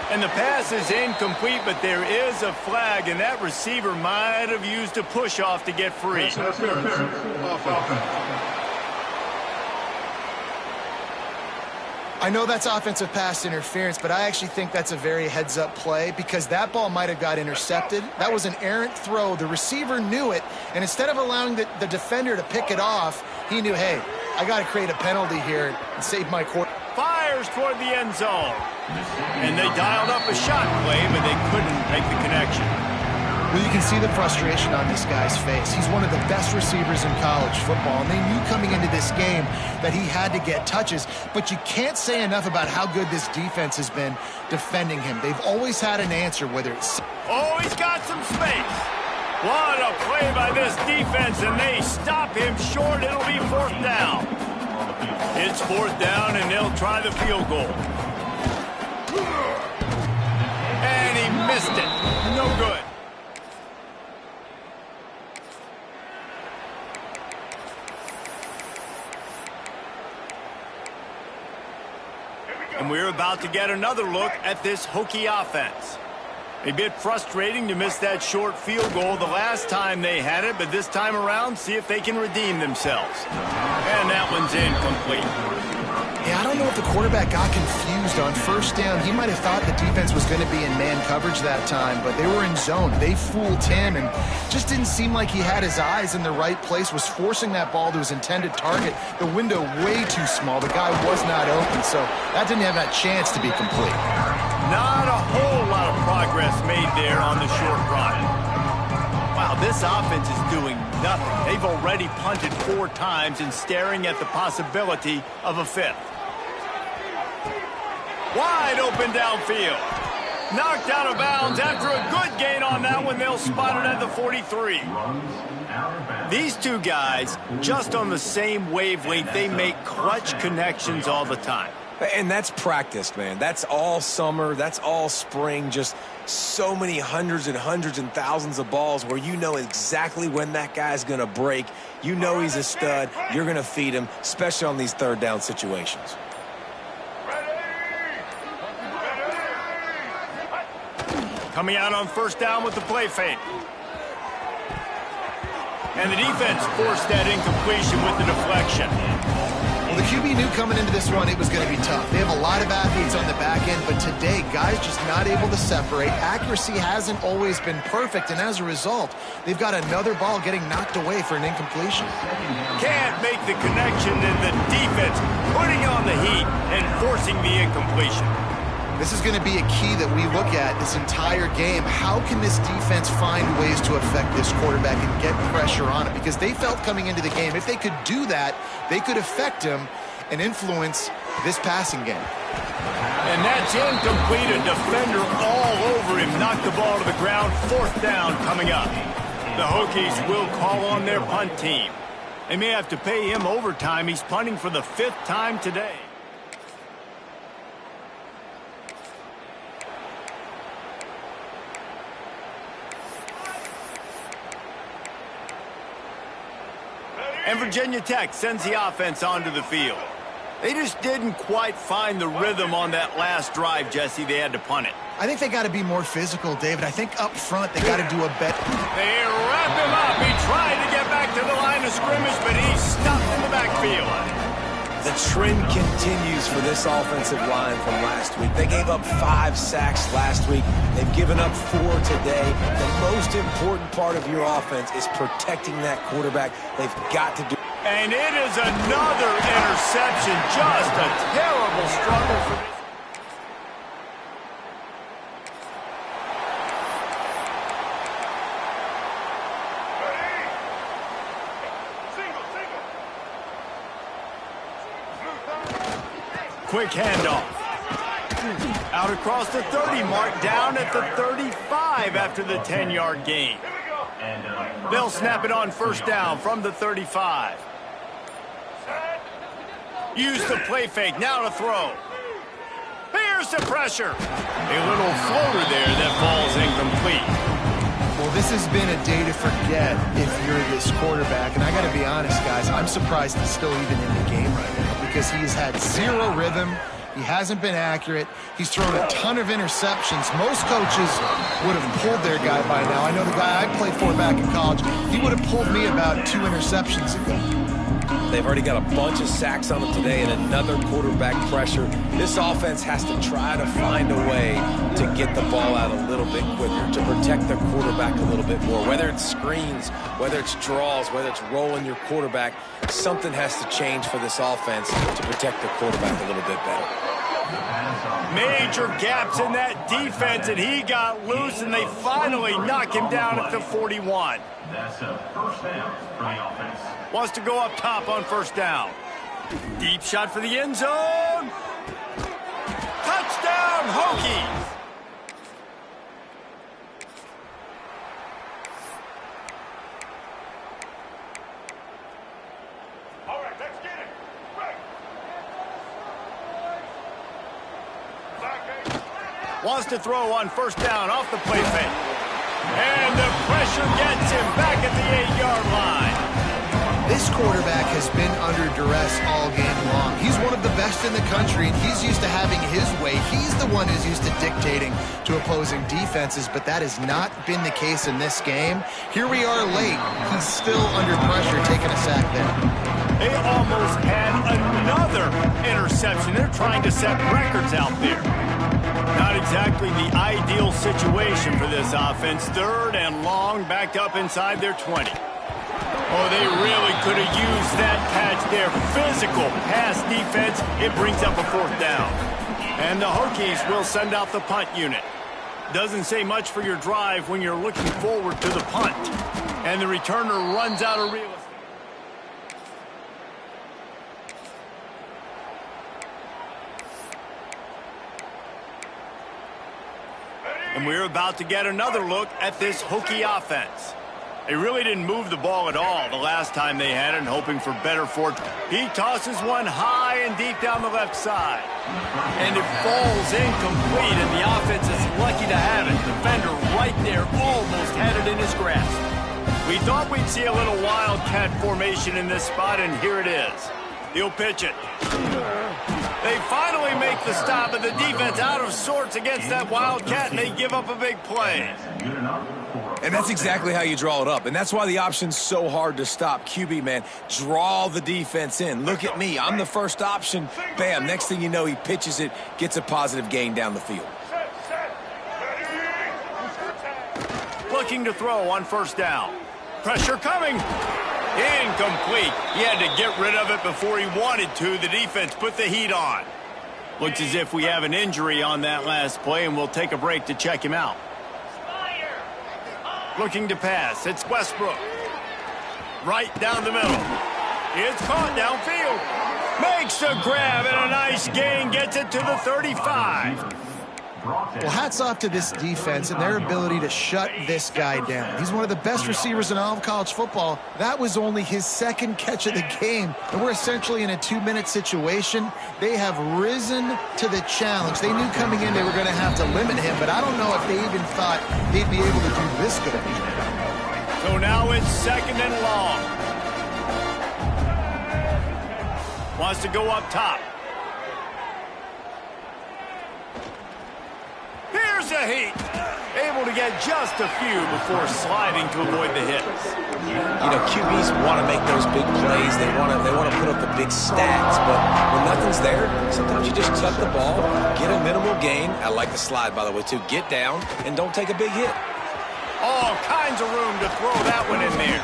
And the pass is incomplete, but there is a flag, and that receiver might have used a push-off to get free. I know that's offensive pass interference, but I actually think that's a very heads-up play because that ball might have got intercepted. That was an errant throw. The receiver knew it, and instead of allowing the defender to pick it off, he knew, hey, I got to create a penalty here and save my court. Fires toward the end zone. And they dialed up a shot play, but they couldn't make the connection. Well, you can see the frustration on this guy's face. He's one of the best receivers in college football, and they knew coming into this game that he had to get touches, but you can't say enough about how good this defense has been defending him. They've always had an answer, whether it's... Oh, he's got some space. What a play by this defense, and they stop him short. It'll be 4th down. It's 4th down, and they'll try the field goal. And he missed it. No good. And we're about to get another look at this Hokie offense. A bit frustrating to miss that short field goal the last time they had it, but this time around, see if they can redeem themselves. And that one's incomplete. Yeah, I don't know if the quarterback got confused on 1st down. He might have thought the defense was going to be in man coverage that time, but they were in zone. They fooled him and just didn't seem like he had his eyes in the right place, was forcing that ball to his intended target. The window way too small. The guy was not open, so that didn't have that chance to be complete. Not a whole lot of progress made there on the short run. Wow, this offense is doing nothing. They've already punted 4 times and staring at the possibility of a 5th. Wide open downfield. Knocked out of bounds after a good gain on that one. They'll spot it at the 43. These two guys, just on the same wavelength, they make clutch connections all the time. And that's practice, man. That's all summer. That's all spring. Just so many hundreds and thousands of balls where you know exactly when that guy's going to break. You know he's a stud. You're going to feed him, especially on these 3rd down situations. Coming out on 1st down with the play fake. And the defense forced that incompletion with the deflection. Well, the QB knew coming into this one it was going to be tough. They have a lot of athletes on the back end, but today, guys just not able to separate. Accuracy hasn't always been perfect, and as a result, they've got another ball getting knocked away for an incompletion. Can't make the connection, and the defense putting on the heat and forcing the incompletion. This is going to be a key that we look at this entire game. How can this defense find ways to affect this quarterback and get pressure on him? Because they felt coming into the game, if they could do that, they could affect him and influence this passing game. And that's incomplete. A defender all over him. Knocked the ball to the ground. 4th down coming up. The Hokies will call on their punt team. They may have to pay him overtime. He's punting for the 5th time today. And Virginia Tech sends the offense onto the field. They just didn't quite find the rhythm on that last drive, Jesse. They had to punt it. I think they got to be more physical, David. I think up front they got to do a bet. They wrap him up. He tried to get back to the line of scrimmage, but he's stopped in the backfield. The trend continues for this offensive line from last week. They gave up 5 sacks last week. They've given up 4 today. The most important part of your offense is protecting that quarterback. They've got to do. And it is another interception. Just a terrible struggle for this. Quick handoff. Out across the 30 mark, down at the 35 after the 10-yard gain. They'll snap it on 1st down from the 35. Use the play fake, now to throw. Here's the pressure. A little floater there that falls incomplete. Well, this has been a day to forget if you're this quarterback. And I got to be honest, guys, I'm surprised he's still even in the game right now because he's had 0 rhythm. He hasn't been accurate. He's thrown a ton of interceptions. Most coaches would have pulled their guy by now. I know the guy I played for back in college, he would have pulled me about 2 interceptions ago. They've already got a bunch of sacks on them today and another quarterback pressure. This offense has to try to find a way to get the ball out a little bit quicker, to protect their quarterback a little bit more. Whether it's screens, whether it's draws, whether it's rolling your quarterback, something has to change for this offense to protect their quarterback a little bit better. Major gaps in that defense, and he got loose, and they finally knock him down at the 41. That's a first down for the offense. Wants to go up top on first down. Deep shot for the end zone. Touchdown, Hokies. All right, let's get it. Right. Back eight. Wants to throw on first down off the play fake. And the pressure gets him back at the 8-yard line. This quarterback has been under duress all game long. He's one of the best in the country, and he's used to having his way. He's the one who's used to dictating to opposing defenses, but that has not been the case in this game. Here we are late. He's still under pressure, taking a sack there. They almost had another interception. They're trying to set records out there. Not exactly the ideal situation for this offense. 3rd and long, backed up inside their 20. Oh, they really could have used that patch there. Physical pass defense. It brings up a 4th down. And the Hokies will send out the punt unit. Doesn't say much for your drive when you're looking forward to the punt. And the returner runs out of real estate. And we're about to get another look at this Hokie offense. They really didn't move the ball at all the last time they had it, and hoping for better fortune. He tosses one high and deep down the left side. And it falls incomplete, and the offense is lucky to have it. Defender right there almost had it in his grasp. We thought we'd see a little wildcat formation in this spot, and here it is. He'll pitch it. They finally make the stop, and the defense out of sorts against that wildcat, and they give up a big play. Good enough. And that's exactly how you draw it up. And that's why the option's so hard to stop. QB, man, draw the defense in. Look at me. I'm the first option. Bam. Next thing you know, he pitches it, gets a positive gain down the field. Looking to throw on first down. Pressure coming. Incomplete. He had to get rid of it before he wanted to. The defense put the heat on. Looks as if we have an injury on that last play, and we'll take a break to check him out. Looking to pass. It's Westbrook. Right down the middle. It's caught downfield. Makes the grab, and a nice gain. Gets it to the 35. Well, hats off to this defense and their ability to shut this guy down. He's one of the best receivers in all of college football. That was only his 2nd catch of the game, and we're essentially in a 2-minute situation. They have risen to the challenge. They knew coming in they were going to have to limit him, but I don't know if they even thought they'd be able to do this good of it. So now it's 2nd and long. Wants to go up top. Here's a heat. Able to get just a few before sliding to avoid the hits. You know, QBs want to make those big plays. They want to put up the big stats. But when nothing's there, sometimes you just tuck the ball, get a minimal gain. I like the slide, by the way, too. Get down and don't take a big hit. All kinds of room to throw that one in there.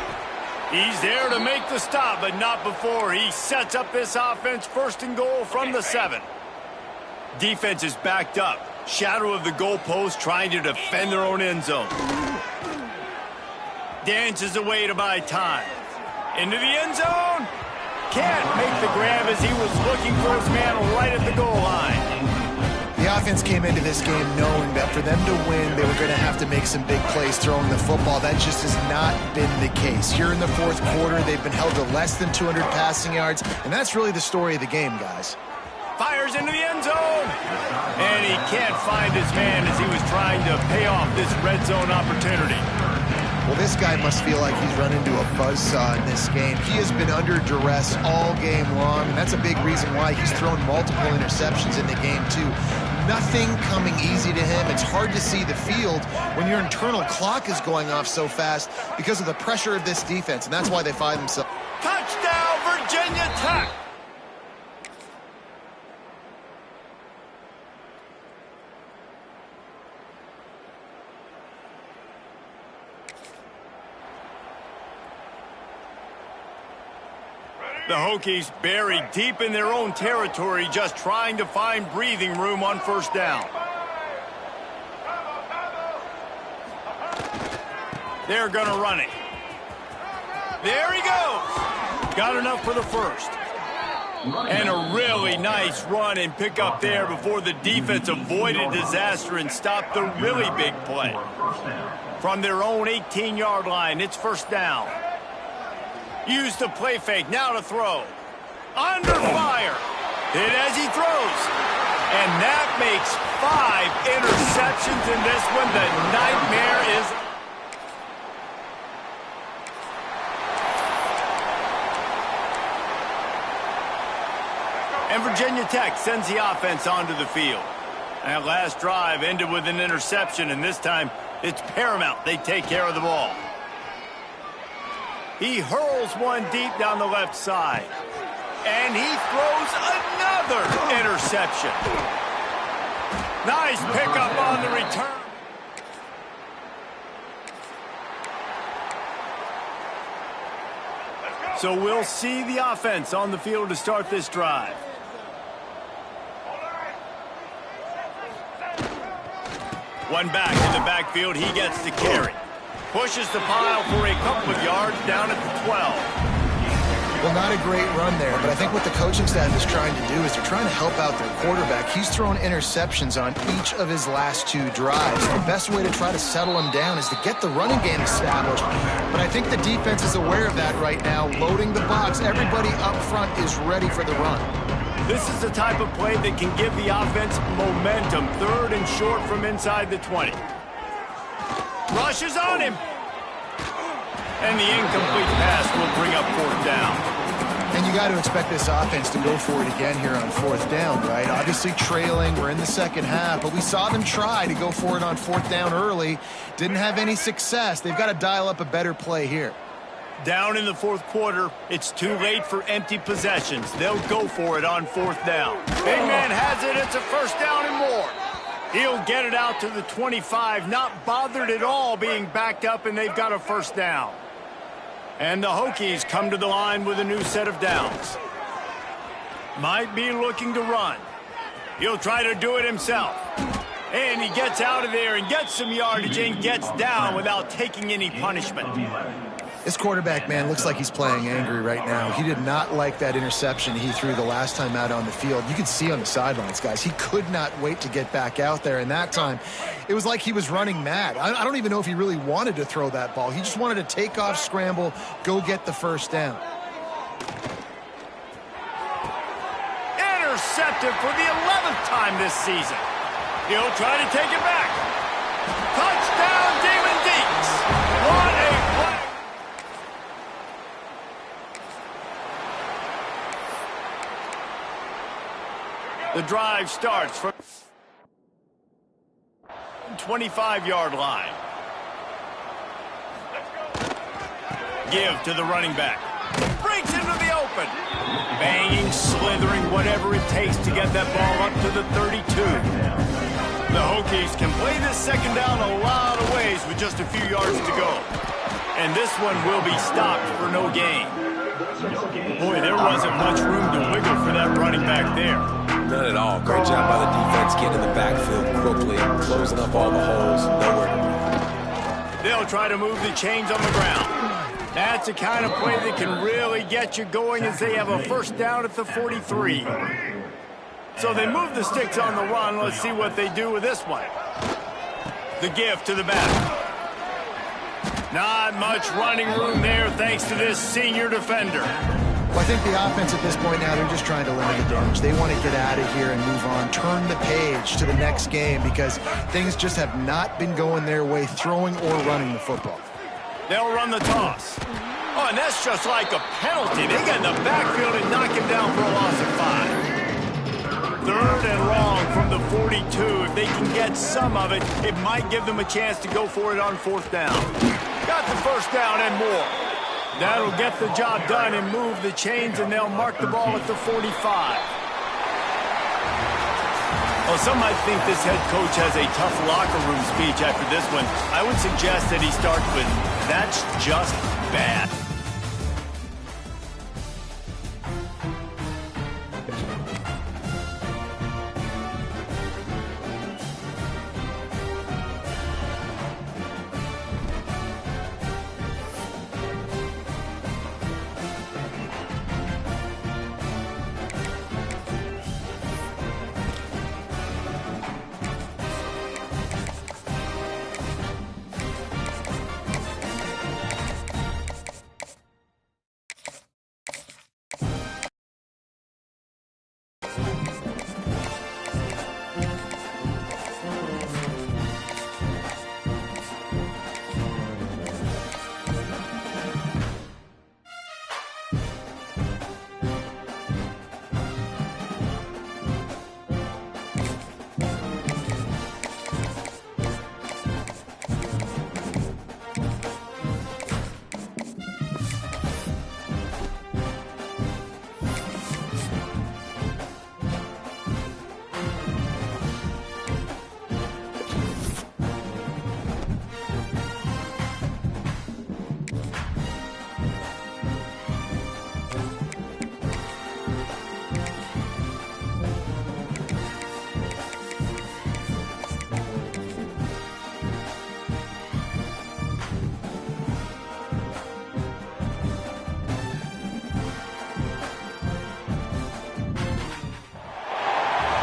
He's there to make the stop, but not before he sets up this offense 1st and goal from the 7. Defense is backed up. Shadow of the goalpost, trying to defend their own end zone. Dances away to buy time. Into the end zone. Can't make the grab as he was looking for his man right at the goal line. The offense came into this game knowing that for them to win, they were going to have to make some big plays throwing the football. That just has not been the case. Here in the 4th quarter, they've been held to less than 200 passing yards, and that's really the story of the game, guys. Fires into the end zone. And he can't find his man as he was trying to pay off this red zone opportunity. Well, this guy must feel like he's run into a buzzsaw in this game. He has been under duress all game long, and that's a big reason why he's thrown multiple interceptions in the game, too. nothing coming easy to him. It's hard to see the field when your internal clock is going off so fast because of the pressure of this defense, and that's why they find themselves. Touchdown, Virginia Tech! The Hokies buried deep in their own territory, just trying to find breathing room on first down. They're going to run it. There he goes. Got enough for the first. And a really nice run and pick up there before the defense avoided disaster and stopped the really big play. From their own 18-yard line, it's first down. Use the play fake, now to throw. Under fire. Hit as he throws. And that makes 5 interceptions in this one. The nightmare is... And Virginia Tech sends the offense onto the field. That last drive ended with an interception, and this time it's paramount they take care of the ball. He hurls one deep down the left side. And he throws another interception. Nice pickup on the return. So we'll see the offense on the field to start this drive. One back in the backfield, he gets the carry. Pushes the pile for a couple of yards down at the 12. Well, not a great run there, but I think what the coaching staff is trying to do is they're trying to help out their quarterback. He's thrown interceptions on each of his last 2 drives. The best way to try to settle him down is to get the running game established. But I think the defense is aware of that right now, loading the box. Everybody up front is ready for the run. This is the type of play that can give the offense momentum. 3rd and short from inside the 20. Rushes on him. And the incomplete pass will bring up 4th down. And you got to expect this offense to go for it again here on 4th down, right? Obviously trailing, we're in the second half, but we saw them try to go for it on 4th down early. Didn't have any success. They've got to dial up a better play here. Down in the 4th quarter, it's too late for empty possessions. They'll go for it on 4th down. Big man has it, it's a first down and more. He'll get it out to the 25, not bothered at all being backed up, and they've got a first down. And the Hokies come to the line with a new set of downs. Might be looking to run. He'll try to do it himself. And he gets out of there and gets some yardage and gets down without taking any punishment. This quarterback, man, looks like he's playing angry right now. He did not like that interception he threw the last time out on the field. You could see on the sidelines, guys, he could not wait to get back out there. And that time, it was like he was running mad. I don't even know if he really wanted to throw that ball. He just wanted to take off, scramble, go get the first down. Intercepted for the 11th time this season. He'll try to take it back. Touchdown, Damon Deeks. What a play. The drive starts from 25-yard line. Give to the running back. Breaks into the open. Banging, slithering, whatever it takes to get that ball up to the 32. The Hokies can play this second down a lot of ways with just a few yards to go. And this one will be stopped for no gain. Boy, there wasn't much room to wiggle for that running back there. None at all. Great job by the defense getting in the backfield quickly, closing up all the holes. Nowhere to run. They'll try to move the chains on the ground. That's the kind of play that can really get you going as they have a first down at the 43. So they move the sticks on the run. Let's see what they do with this one. The give to the back. Not much running room there thanks to this senior defender. Well, I think the offense at this point now, they're just trying to limit the damage. They want to get out of here and move on, turn the page to the next game because things just have not been going their way, throwing or running the football. They'll run the toss. Oh, and that's just like a penalty. They get in the backfield and knock him down for a loss of 5. 3rd and long from the 42. If they can get some of it, it might give them a chance to go for it on 4th down. Got the 1st down and more. That'll get the job done and move the chains, and they'll mark the ball at the 45. Well, some might think this head coach has a tough locker room speech after this one. I would suggest that he starts with, "That's just bad."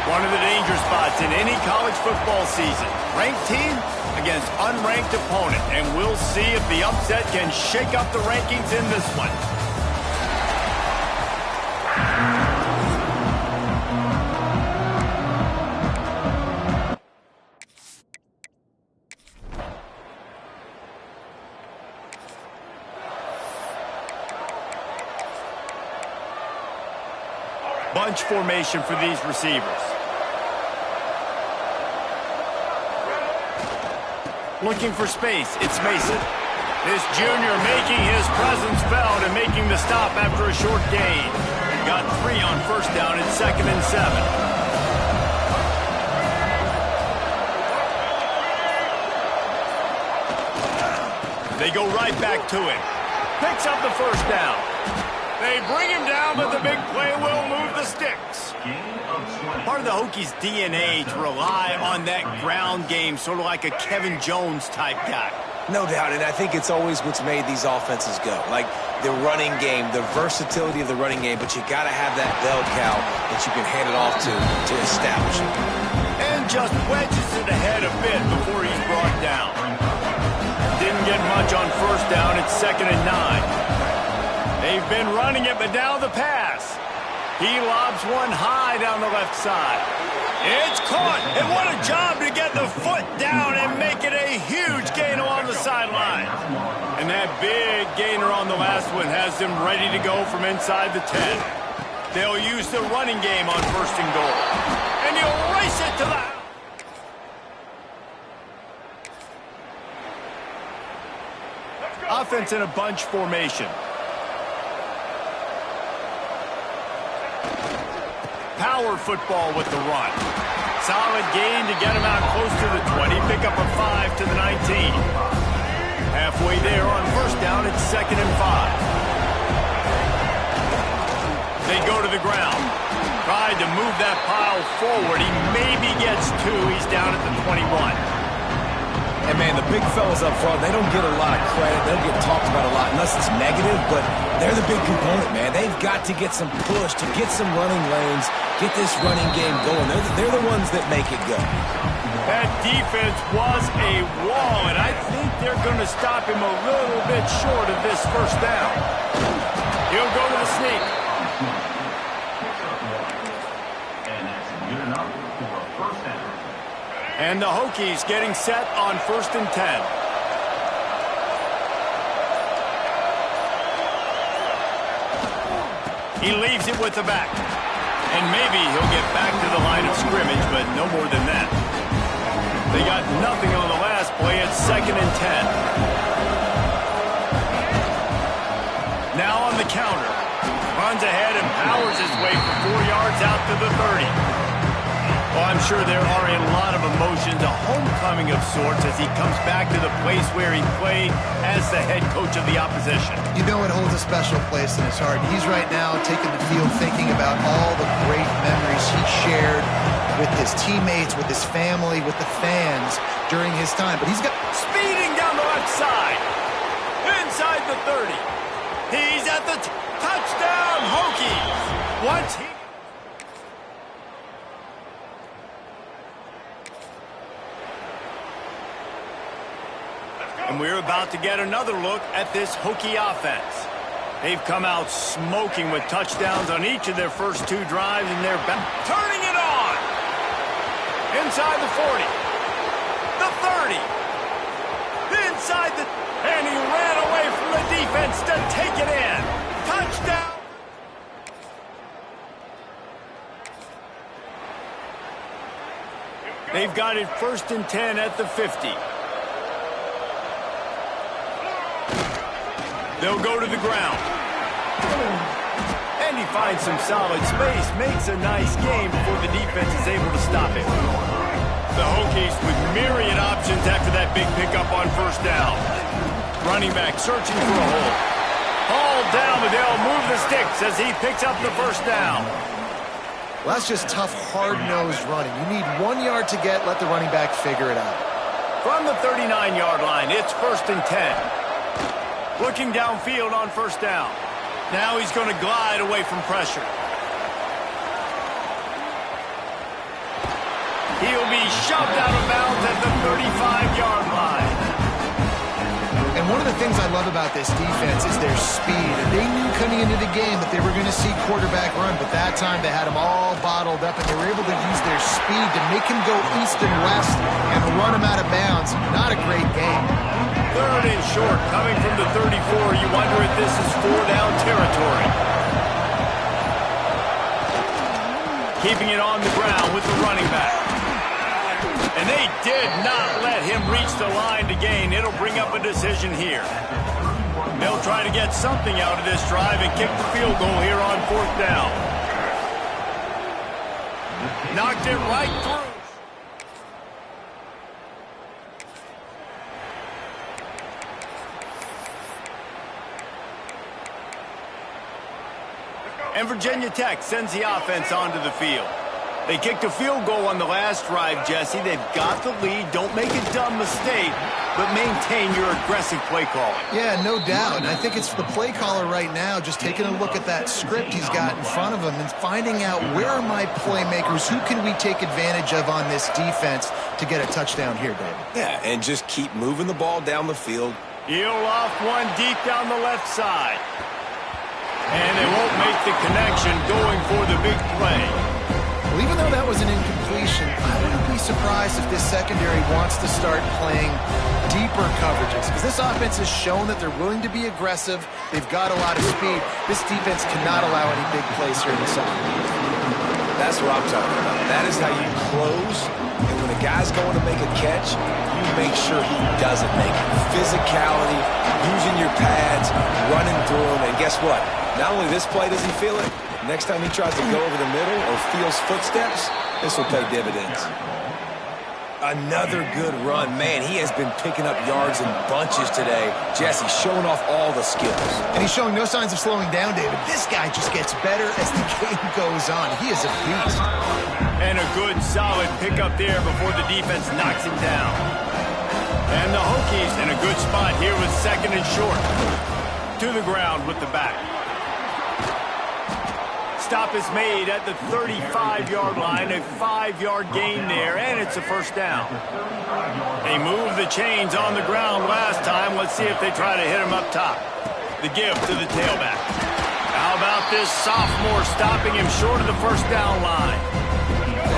One of the danger spots in any college football season. Ranked team against unranked opponent. And we'll see if the upset can shake up the rankings in this one. Bunch formation for these receivers. Looking for space, it's Mason. This junior making his presence felt and making the stop after a short gain. Got 3 on 1st down at 2nd and 7. They go right back to him. Picks up the 1st down. They bring him down, but the big play will move the sticks. Part of the Hokies' DNA to rely on that ground game, sort of like a Kevin Jones type guy. No doubt, and I think it's always what's made these offenses go. Like the running game, the versatility of the running game, but you got to have that bell cow that you can hand it off to establish it. And just wedges it ahead a bit before he's brought down. Didn't get much on 1st down. It's 2nd and 9. They've been running it, but now the pass. He lobs one high down the left side. It's caught, and what a job to get the foot down and make it a huge gain along the sideline. And that big gainer on the last one has them ready to go from inside the 10. They'll use the running game on 1st and goal. And you'll race it to the house. Offense in a bunch formation. Power football with the run. Solid gain to get him out close to the 20. Pick up a 5 to the 19. Halfway there on 1st down, it's 2nd and 5. They go to the ground. Tried to move that pile forward. He maybe gets 2. He's down at the 21. And, man, the big fellas up front, they don't get a lot of credit. They don't get talked about a lot unless it's negative, but they're the big component, man. They've got to get some push, to get some running lanes, get this running game going. They're the ones that make it go. That defense was a wall, and I think they're going to stop him a little bit short of this 1st down. He'll go to the sneak. And that's good enough for a 1st down. And the Hokies getting set on 1st and 10. He leaves it with the back. And maybe he'll get back to the line of scrimmage, but no more than that. They got nothing on the last play. It's 2nd and 10. Now on the counter. Runs ahead and powers his way for 4 yards out to the 30. Well, I'm sure there are a lot of emotions, a homecoming of sorts as he comes back to the place where he played as the head coach of the opposition. You know it holds a special place in his heart. He's right now taking the field thinking about all the great memories he shared with his teammates, with his family, with the fans during his time. But he's got speeding down the left side. Inside the 30. He's at the touchdown, Hokies. Once he... And we're about to get another look at this Hokie offense. They've come out smoking with touchdowns on each of their first 2 drives, and they're back. Turning it on! Inside the 40. The 30. Inside the... And he ran away from the defense to take it in. Touchdown! They've got it 1st and 10 at the 50. They'll go to the ground. And he finds some solid space, makes a nice game before the defense is able to stop him. The Hokies with myriad options after that big pickup on 1st down. Running back searching for a hole. Hauled down, but they'll move the sticks as he picks up the 1st down. Well, that's just tough, hard-nosed running. You need 1 yard to get, let the running back figure it out. From the 39-yard line, it's 1st and 10. Looking downfield on 1st down. Now he's going to glide away from pressure. He'll be shoved out of bounds at the 35-yard line. And one of the things I love about this defense is their speed. And they knew coming into the game that they were going to see quarterback run, but that time they had him all bottled up, and they were able to use their speed to make him go east and west and run him out of bounds. Not a great game. 3rd and short, coming from the 34. You wonder if this is 4-down territory. Keeping it on the ground with the running back. And they did not let him reach the line to gain. It'll bring up a decision here. They'll try to get something out of this drive and kick the field goal here on 4th down. Knocked it right through. And Virginia Tech sends the offense onto the field. They kicked a field goal on the last drive, Jesse. They've got the lead. Don't make a dumb mistake, but maintain your aggressive play calling. Yeah, no doubt. And I think it's the play caller right now just taking a look at that script he's got in front of him and finding out where are my playmakers, who can we take advantage of on this defense to get a touchdown here, David. Yeah, and just keep moving the ball down the field. He'll off one deep down the left side. And they won't make the connection going for the big play. Well, even though that was an incompletion, I wouldn't be surprised if this secondary wants to start playing deeper coverages, because this offense has shown that they're willing to be aggressive. They've got a lot of speed. This defense cannot allow any big plays here in the second. That's what I'm talking about. That is how you close, and when a guy's going to make a catch, you make sure he doesn't make it. Physicality, using your pads, running through them, and guess what? Not only this play does he feel it, next time he tries to go over the middle or feels footsteps, this will pay dividends. Another good run. Man, he has been picking up yards in bunches today. Jesse showing off all the skills. And he's showing no signs of slowing down, David. This guy just gets better as the game goes on. He is a beast. And a good, solid pickup there before the defense knocks him down. And the Hokies in a good spot here with 2nd and short. To the ground with the back. Stop is made at the 35-yard line, a 5-yard gain there, and it's a 1st down. They moved the chains on the ground last time. Let's see if they try to hit him up top. The give to the tailback. How about this sophomore stopping him short of the 1st down line?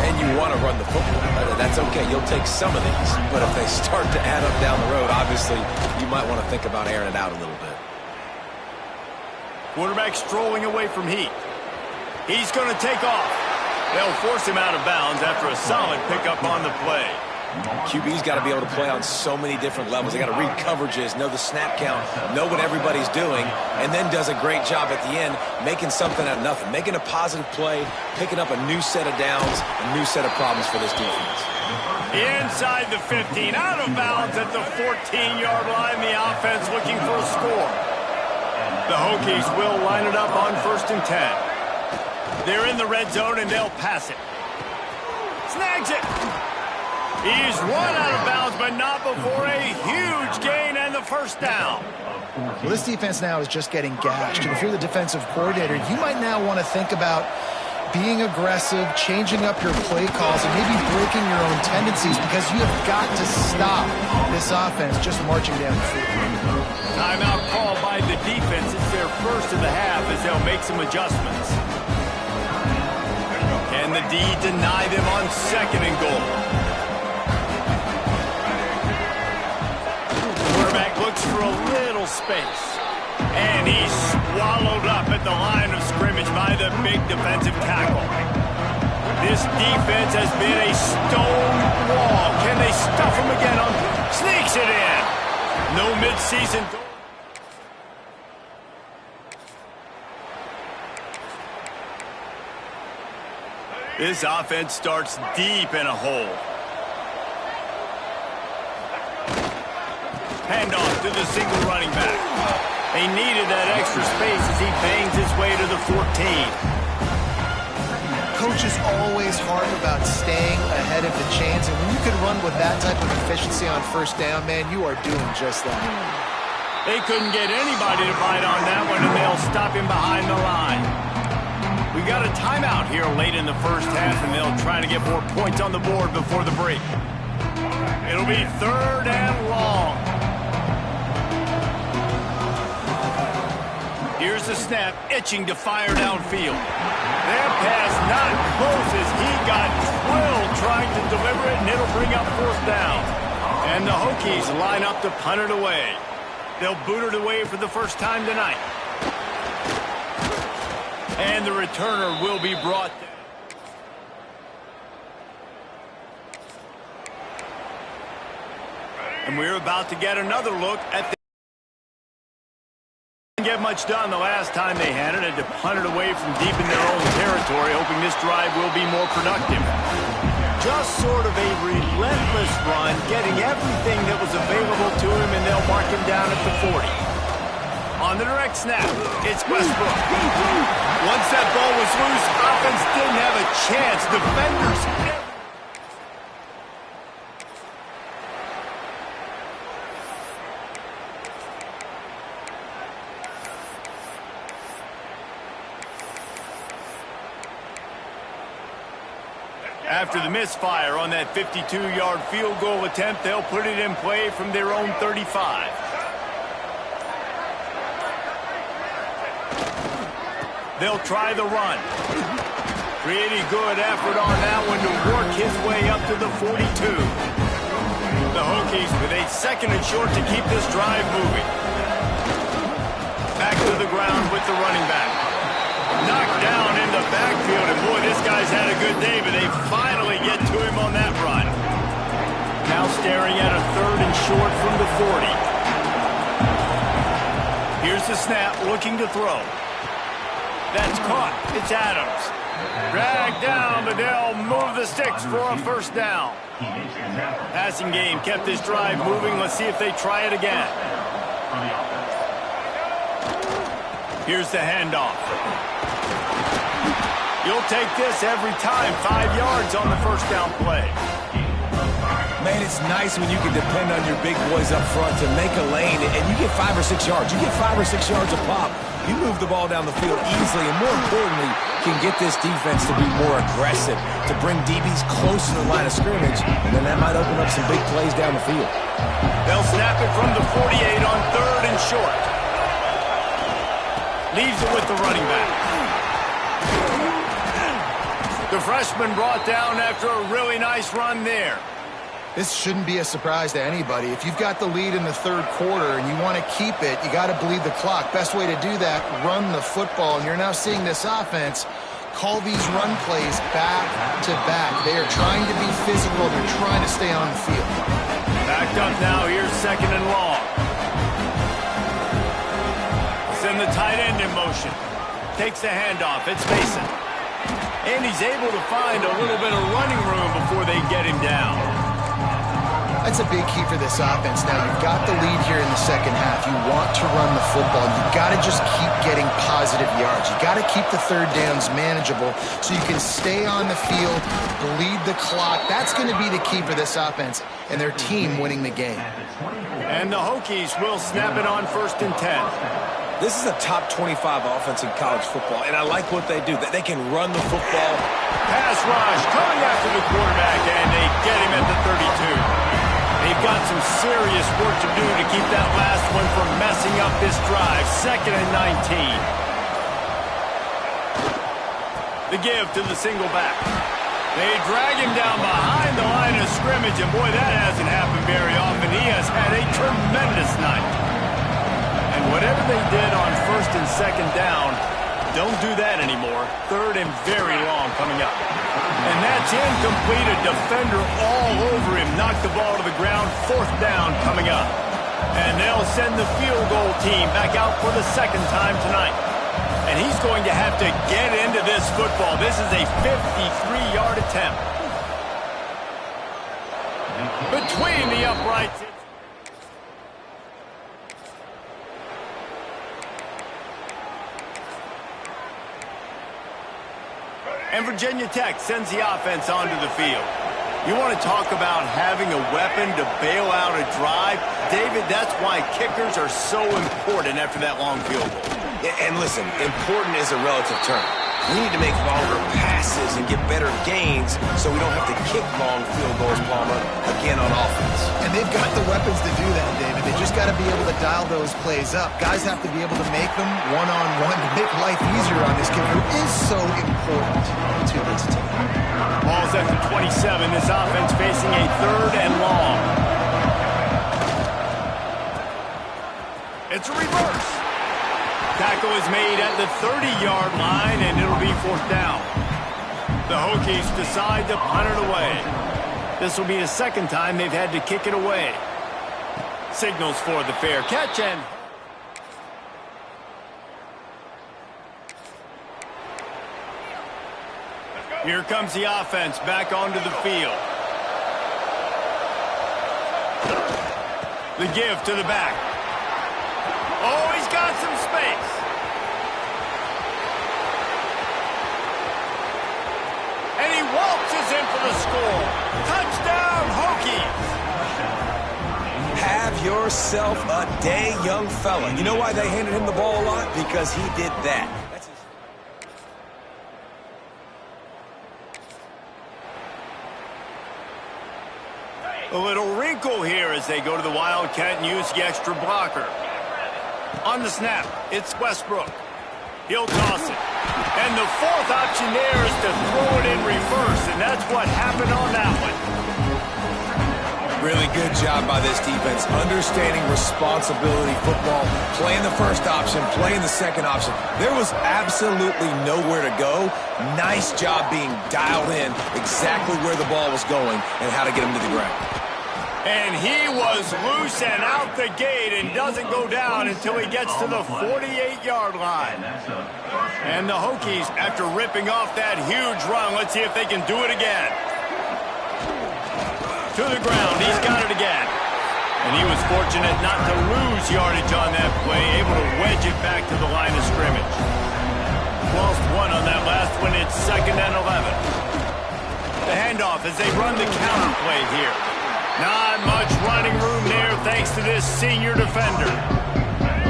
And you want to run the football. That's okay. You'll take some of these. But if they start to add up down the road, obviously, you might want to think about airing it out a little bit. Quarterback strolling away from heat. He's going to take off. They'll force him out of bounds after a solid pickup on the play. QB's got to be able to play on so many different levels. They got to read coverages, know the snap count, know what everybody's doing, and then does a great job at the end making something out of nothing, making a positive play, picking up a new set of downs, a new set of problems for this defense. Inside the 15, out of bounds at the 14-yard line. The offense looking for a score. The Hokies will line it up on 1st and 10. They're in the red zone, and they'll pass it. Snags it. He's run out of bounds, but not before a huge gain and the first down. Well, this defense now is just getting gashed. And if you're the defensive coordinator, you might now want to think about being aggressive, changing up your play calls, and maybe breaking your own tendencies, because you have got to stop this offense just marching down the field. Timeout called by the defense. It's their first of the half as they'll make some adjustments. Can the D deny them on 2nd and goal? Quarterback looks for a little space. And he's swallowed up at the line of scrimmage by the big defensive tackle. This defense has been a stone wall. Can they stuff him again? Sneaks it in. No midseason goal. This offense starts deep in a hole. Handoff to the single running back. They needed that extra space as he bangs his way to the 14. Coaches always harp about staying ahead of the chains, and when you can run with that type of efficiency on 1st down, man, you are doing just that. They couldn't get anybody to bite on that one, and they'll stop him behind the line. We got a timeout here late in the first half, and they'll try to get more points on the board before the break. It'll be 3rd and long. Here's the snap, itching to fire downfield. That pass not close as he got drilled trying to deliver it, and it'll bring up 4th down. And the Hokies line up to punt it away. They'll boot it away for the first time tonight. And the returner will be brought down. And we're about to get another look at the get much done the last time they had it. Had to punt it away from deep in their own territory, hoping this drive will be more productive. Just sort of a relentless run, getting everything that was available to him, and they'll mark him down at the 40. On the direct snap, it's Westbrook. Once that ball was loose, offense didn't have a chance. Defenders... After the misfire on that 52-yard field goal attempt, they'll put it in play from their own 35. They'll try the run. Pretty good effort on that one to work his way up to the 42. The Hokies with a 2nd and short to keep this drive moving. Back to the ground with the running back. Knocked down in the backfield, and boy, this guy's had a good day, but they finally get to him on that run. Now staring at a 3rd and short from the 40. Here's the snap, looking to throw. That's caught. It's Adams. Dragged down, but they'll move the sticks for a 1st down. Passing game kept this drive moving. Let's see if they try it again. Here's the handoff. You'll take this every time. 5 yards on the 1st down play. Man, it's nice when you can depend on your big boys up front to make a lane, and you get 5 or 6 yards. You get 5 or 6 yards a pop. You move the ball down the field easily, and more importantly, can get this defense to be more aggressive, to bring DBs close to the line of scrimmage, and then that might open up some big plays down the field. They'll snap it from the 48 on 3rd and short. Leaves it with the running back. The freshman brought down after a really nice run there. This shouldn't be a surprise to anybody. If you've got the lead in the 3rd quarter and you want to keep it, you got to bleed the clock. Best way to do that, run the football. And you're now seeing this offense call these run plays back to back. They are trying to be physical. They're trying to stay on the field. Backed up now. Here's 2nd and long. Send the tight end in motion. Takes the handoff. It's Mason. And he's able to find a little bit of running room before they get him down. That's a big key for this offense. Now, you've got the lead here in the second half. You want to run the football. You've got to just keep getting positive yards. You've got to keep the third downs manageable so you can stay on the field, bleed the clock. That's going to be the key for this offense and their team winning the game. And the Hokies will snap it on 1st and 10. This is a top 25 offense in college football, and I like what they do. They can run the football. Pass rush coming after the quarterback, and they get him at the 32. They've got some serious work to do to keep that last one from messing up this drive. 2nd and 19. The give to the single back. They drag him down behind the line of scrimmage, and boy, that hasn't happened very often. He has had a tremendous night. And whatever they did on 1st and 2nd down, don't do that anymore. 3rd and very long coming up. And that's incomplete. A defender all over him. Knocked the ball to the ground. 4th down coming up. And they'll send the field goal team back out for the 2nd time tonight. And he's going to have to get into this football. This is a 53-yard attempt. Between the uprights. And Virginia Tech sends the offense onto the field. You want to talk about having a weapon to bail out a drive? David, that's why kickers are so important after that long field goal. And listen, important is a relative term. We need to make longer passes and get better gains so we don't have to kick long field goals, Palmer, again on offense. And they've got the weapons to do that, David. They just got to be able to dial those plays up. Guys have to be able to make them one-on-one to make life easier on this kid who is so important to this team. Ball's at the 27. This offense facing a 3rd and long. It's a reverse. Tackle is made at the 30-yard line, and it'll be 4th down. The Hokies decide to punt it away. This will be the 2nd time they've had to kick it away. Signals for the fair catch, and here comes the offense back onto the field. The give to the back. Oh, he's got some space. And he waltzes in for the score. Touchdown, Hokies. Have yourself a day, young fella. You know why they handed him the ball a lot? Because he did that. A little wrinkle here as they go to the Wildcat and use the extra blocker. On the snap, it's Westbrook. He'll toss it. And the 4th option there is to throw it in reverse, and that's what happened on that one. Really good job by this defense, understanding responsibility football, playing the 1st option, playing the 2nd option. There was absolutely nowhere to go. Nice job being dialed in exactly where the ball was going and how to get him to the ground. And he was loose and out the gate and doesn't go down until he gets to the 48-yard line. And the Hokies, after ripping off that huge run, let's see if they can do it again. To the ground, he's got it again. And he was fortunate not to lose yardage on that play, able to wedge it back to the line of scrimmage. Lost 1 on that last one. It's 2nd and 11. The handoff as they run the counter play here. Not much running room there thanks to this senior defender.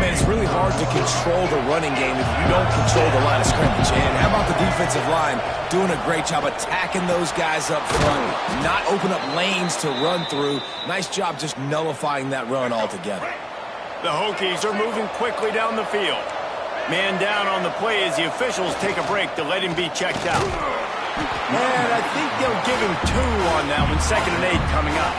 Man, it's really hard to control the running game if you don't control the line of scrimmage. And how about the defensive line doing a great job attacking those guys up front, not open up lanes to run through. Nice job just nullifying that run altogether. The Hokies are moving quickly down the field. Man down on the play as the officials take a break to let him be checked out. And I think they'll give him 2 on that one. 2nd and 8 coming up.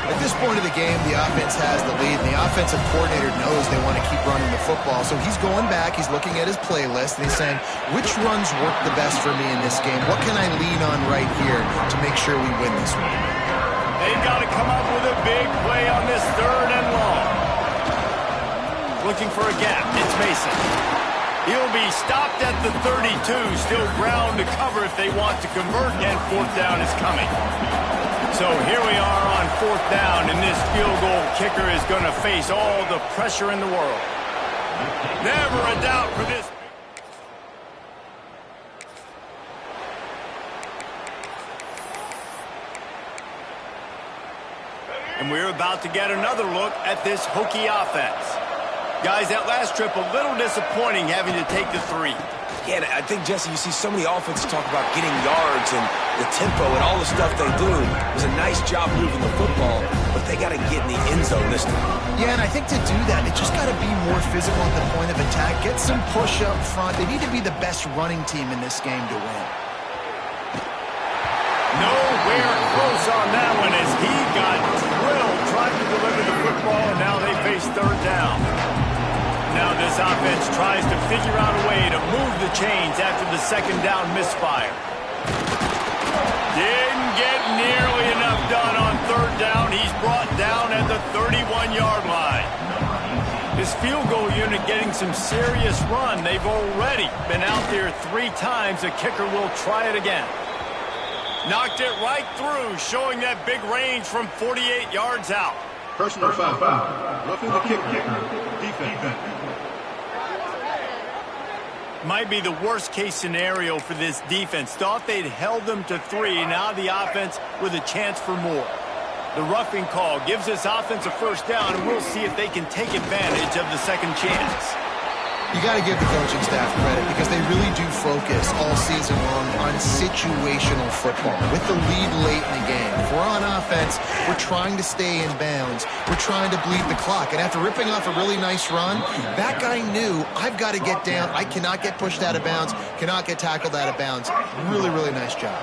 At this point of the game, the offense has the lead, and the offensive coordinator knows they want to keep running the football. So he's going back, he's looking at his playlist, and he's saying, which runs work the best for me in this game? What can I lean on right here to make sure we win this one? They've got to come up with a big play on this 3rd and long. Looking for a gap. It's Mason. He'll be stopped at the 32. Still ground to cover if they want to convert, and 4th down is coming. So here we are on 4th down, and this field goal kicker is going to face all the pressure in the world. Never a doubt for this. And we're about to get another look at this Hokie offense. Guys, that last trip a little disappointing having to take the 3. Yeah, I think, Jesse, you see so many offenses talk about getting yards and the tempo and all the stuff they do. It was a nice job moving the football, but they got to get in the end zone this time. Yeah, and I think to do that, they just got to be more physical at the point of attack. Get some push up front. They need to be the best running team in this game to win. Nowhere close on that one as he got drilled trying to deliver the football, and now they face 3rd down. Now this offense tries to figure out a way to move the chains after the 2nd down misfire. Didn't get nearly enough done on 3rd down. He's brought down at the 31-yard line. His field goal unit getting some serious run. They've already been out there 3 times. The kicker will try it again. Knocked it right through, showing that big range from 48 yards out. Personal foul. Roughing the kicker. Defense. Might be the worst-case scenario for this defense. Thought they'd held them to 3. Now the offense with a chance for more. The roughing call gives this offense a 1st down, and we'll see if they can take advantage of the second chance. You got to give the coaching staff credit because they really do focus all season long on situational football with the lead late in the game. If we're on offense, we're trying to stay in bounds. We're trying to bleed the clock. And after ripping off a really nice run, that guy knew, I've got to get down. I cannot get pushed out of bounds, cannot get tackled out of bounds. Really, really nice job.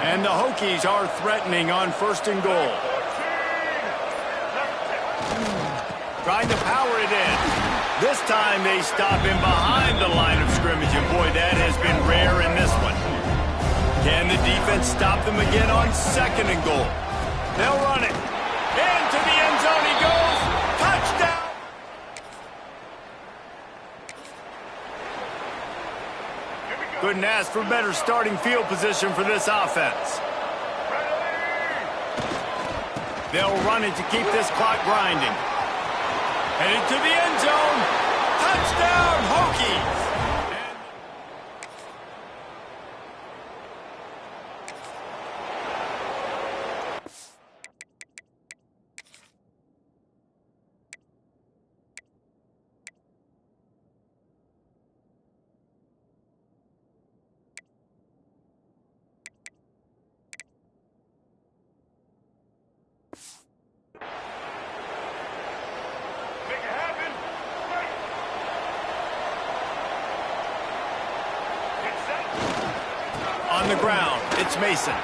And the Hokies are threatening on 1st and goal. Trying to power it in. This time they stop him behind the line of scrimmage, and boy, that has been rare in this one. Can the defense stop them again on 2nd and goal? They'll run it. Into the end zone he goes. Touchdown! Couldn't ask for better starting field position for this offense. They'll run it to keep this clock grinding. Headed to the end zone. Touchdown, Hokies! On the ground, it's Mason.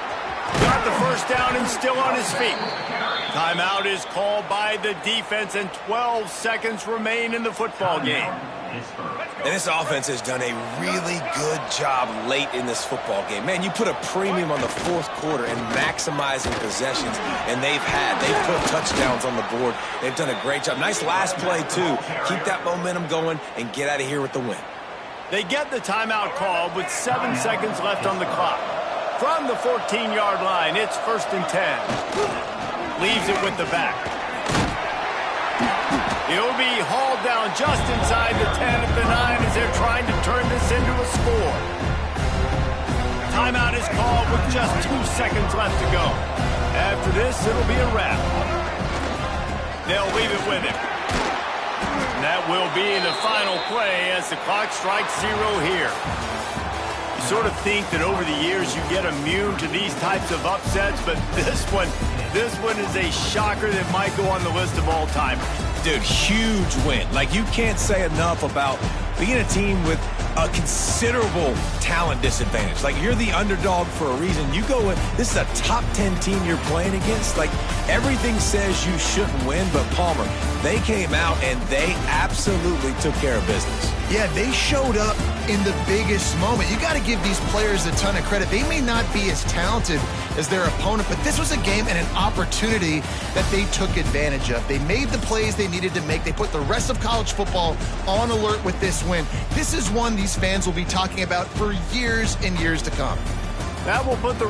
Got the 1st down and still on his feet. Timeout is called by the defense, and 12 seconds remain in the football game. And this offense has done a really good job late in this football game. Man, you put a premium on the 4th quarter and maximizing possessions, and they've put touchdowns on the board. They've done a great job. Nice last play, too. Keep that momentum going and get out of here with the win. They get the timeout call with 7 seconds left on the clock. From the 14-yard line, it's 1st and 10. Leaves it with the back. He'll be hauled down just inside the 10 at the 9 as they're trying to turn this into a score. Timeout is called with just 2 seconds left to go. After this, it'll be a wrap. They'll leave it with him. And that will be the final play as the clock strikes 0 here. You sort of think that over the years you get immune to these types of upsets, but this one is a shocker that might go on the list of all-timers. Dude, huge win. Like, you can't say enough about being a team with a considerable talent disadvantage. Like, you're the underdog for a reason. You go in, this is a top 10 team you're playing against. Like, everything says you shouldn't win, but Palmer, they came out and they absolutely took care of business. Yeah, they showed up in the biggest moment. You got to give these players a ton of credit. They may not be as talented as their opponent, but this was a game and an opportunity that they took advantage of. They made the plays they needed to make. They put the rest of college football on alert with this win. This is one these fans will be talking about for years and years to come. That will put the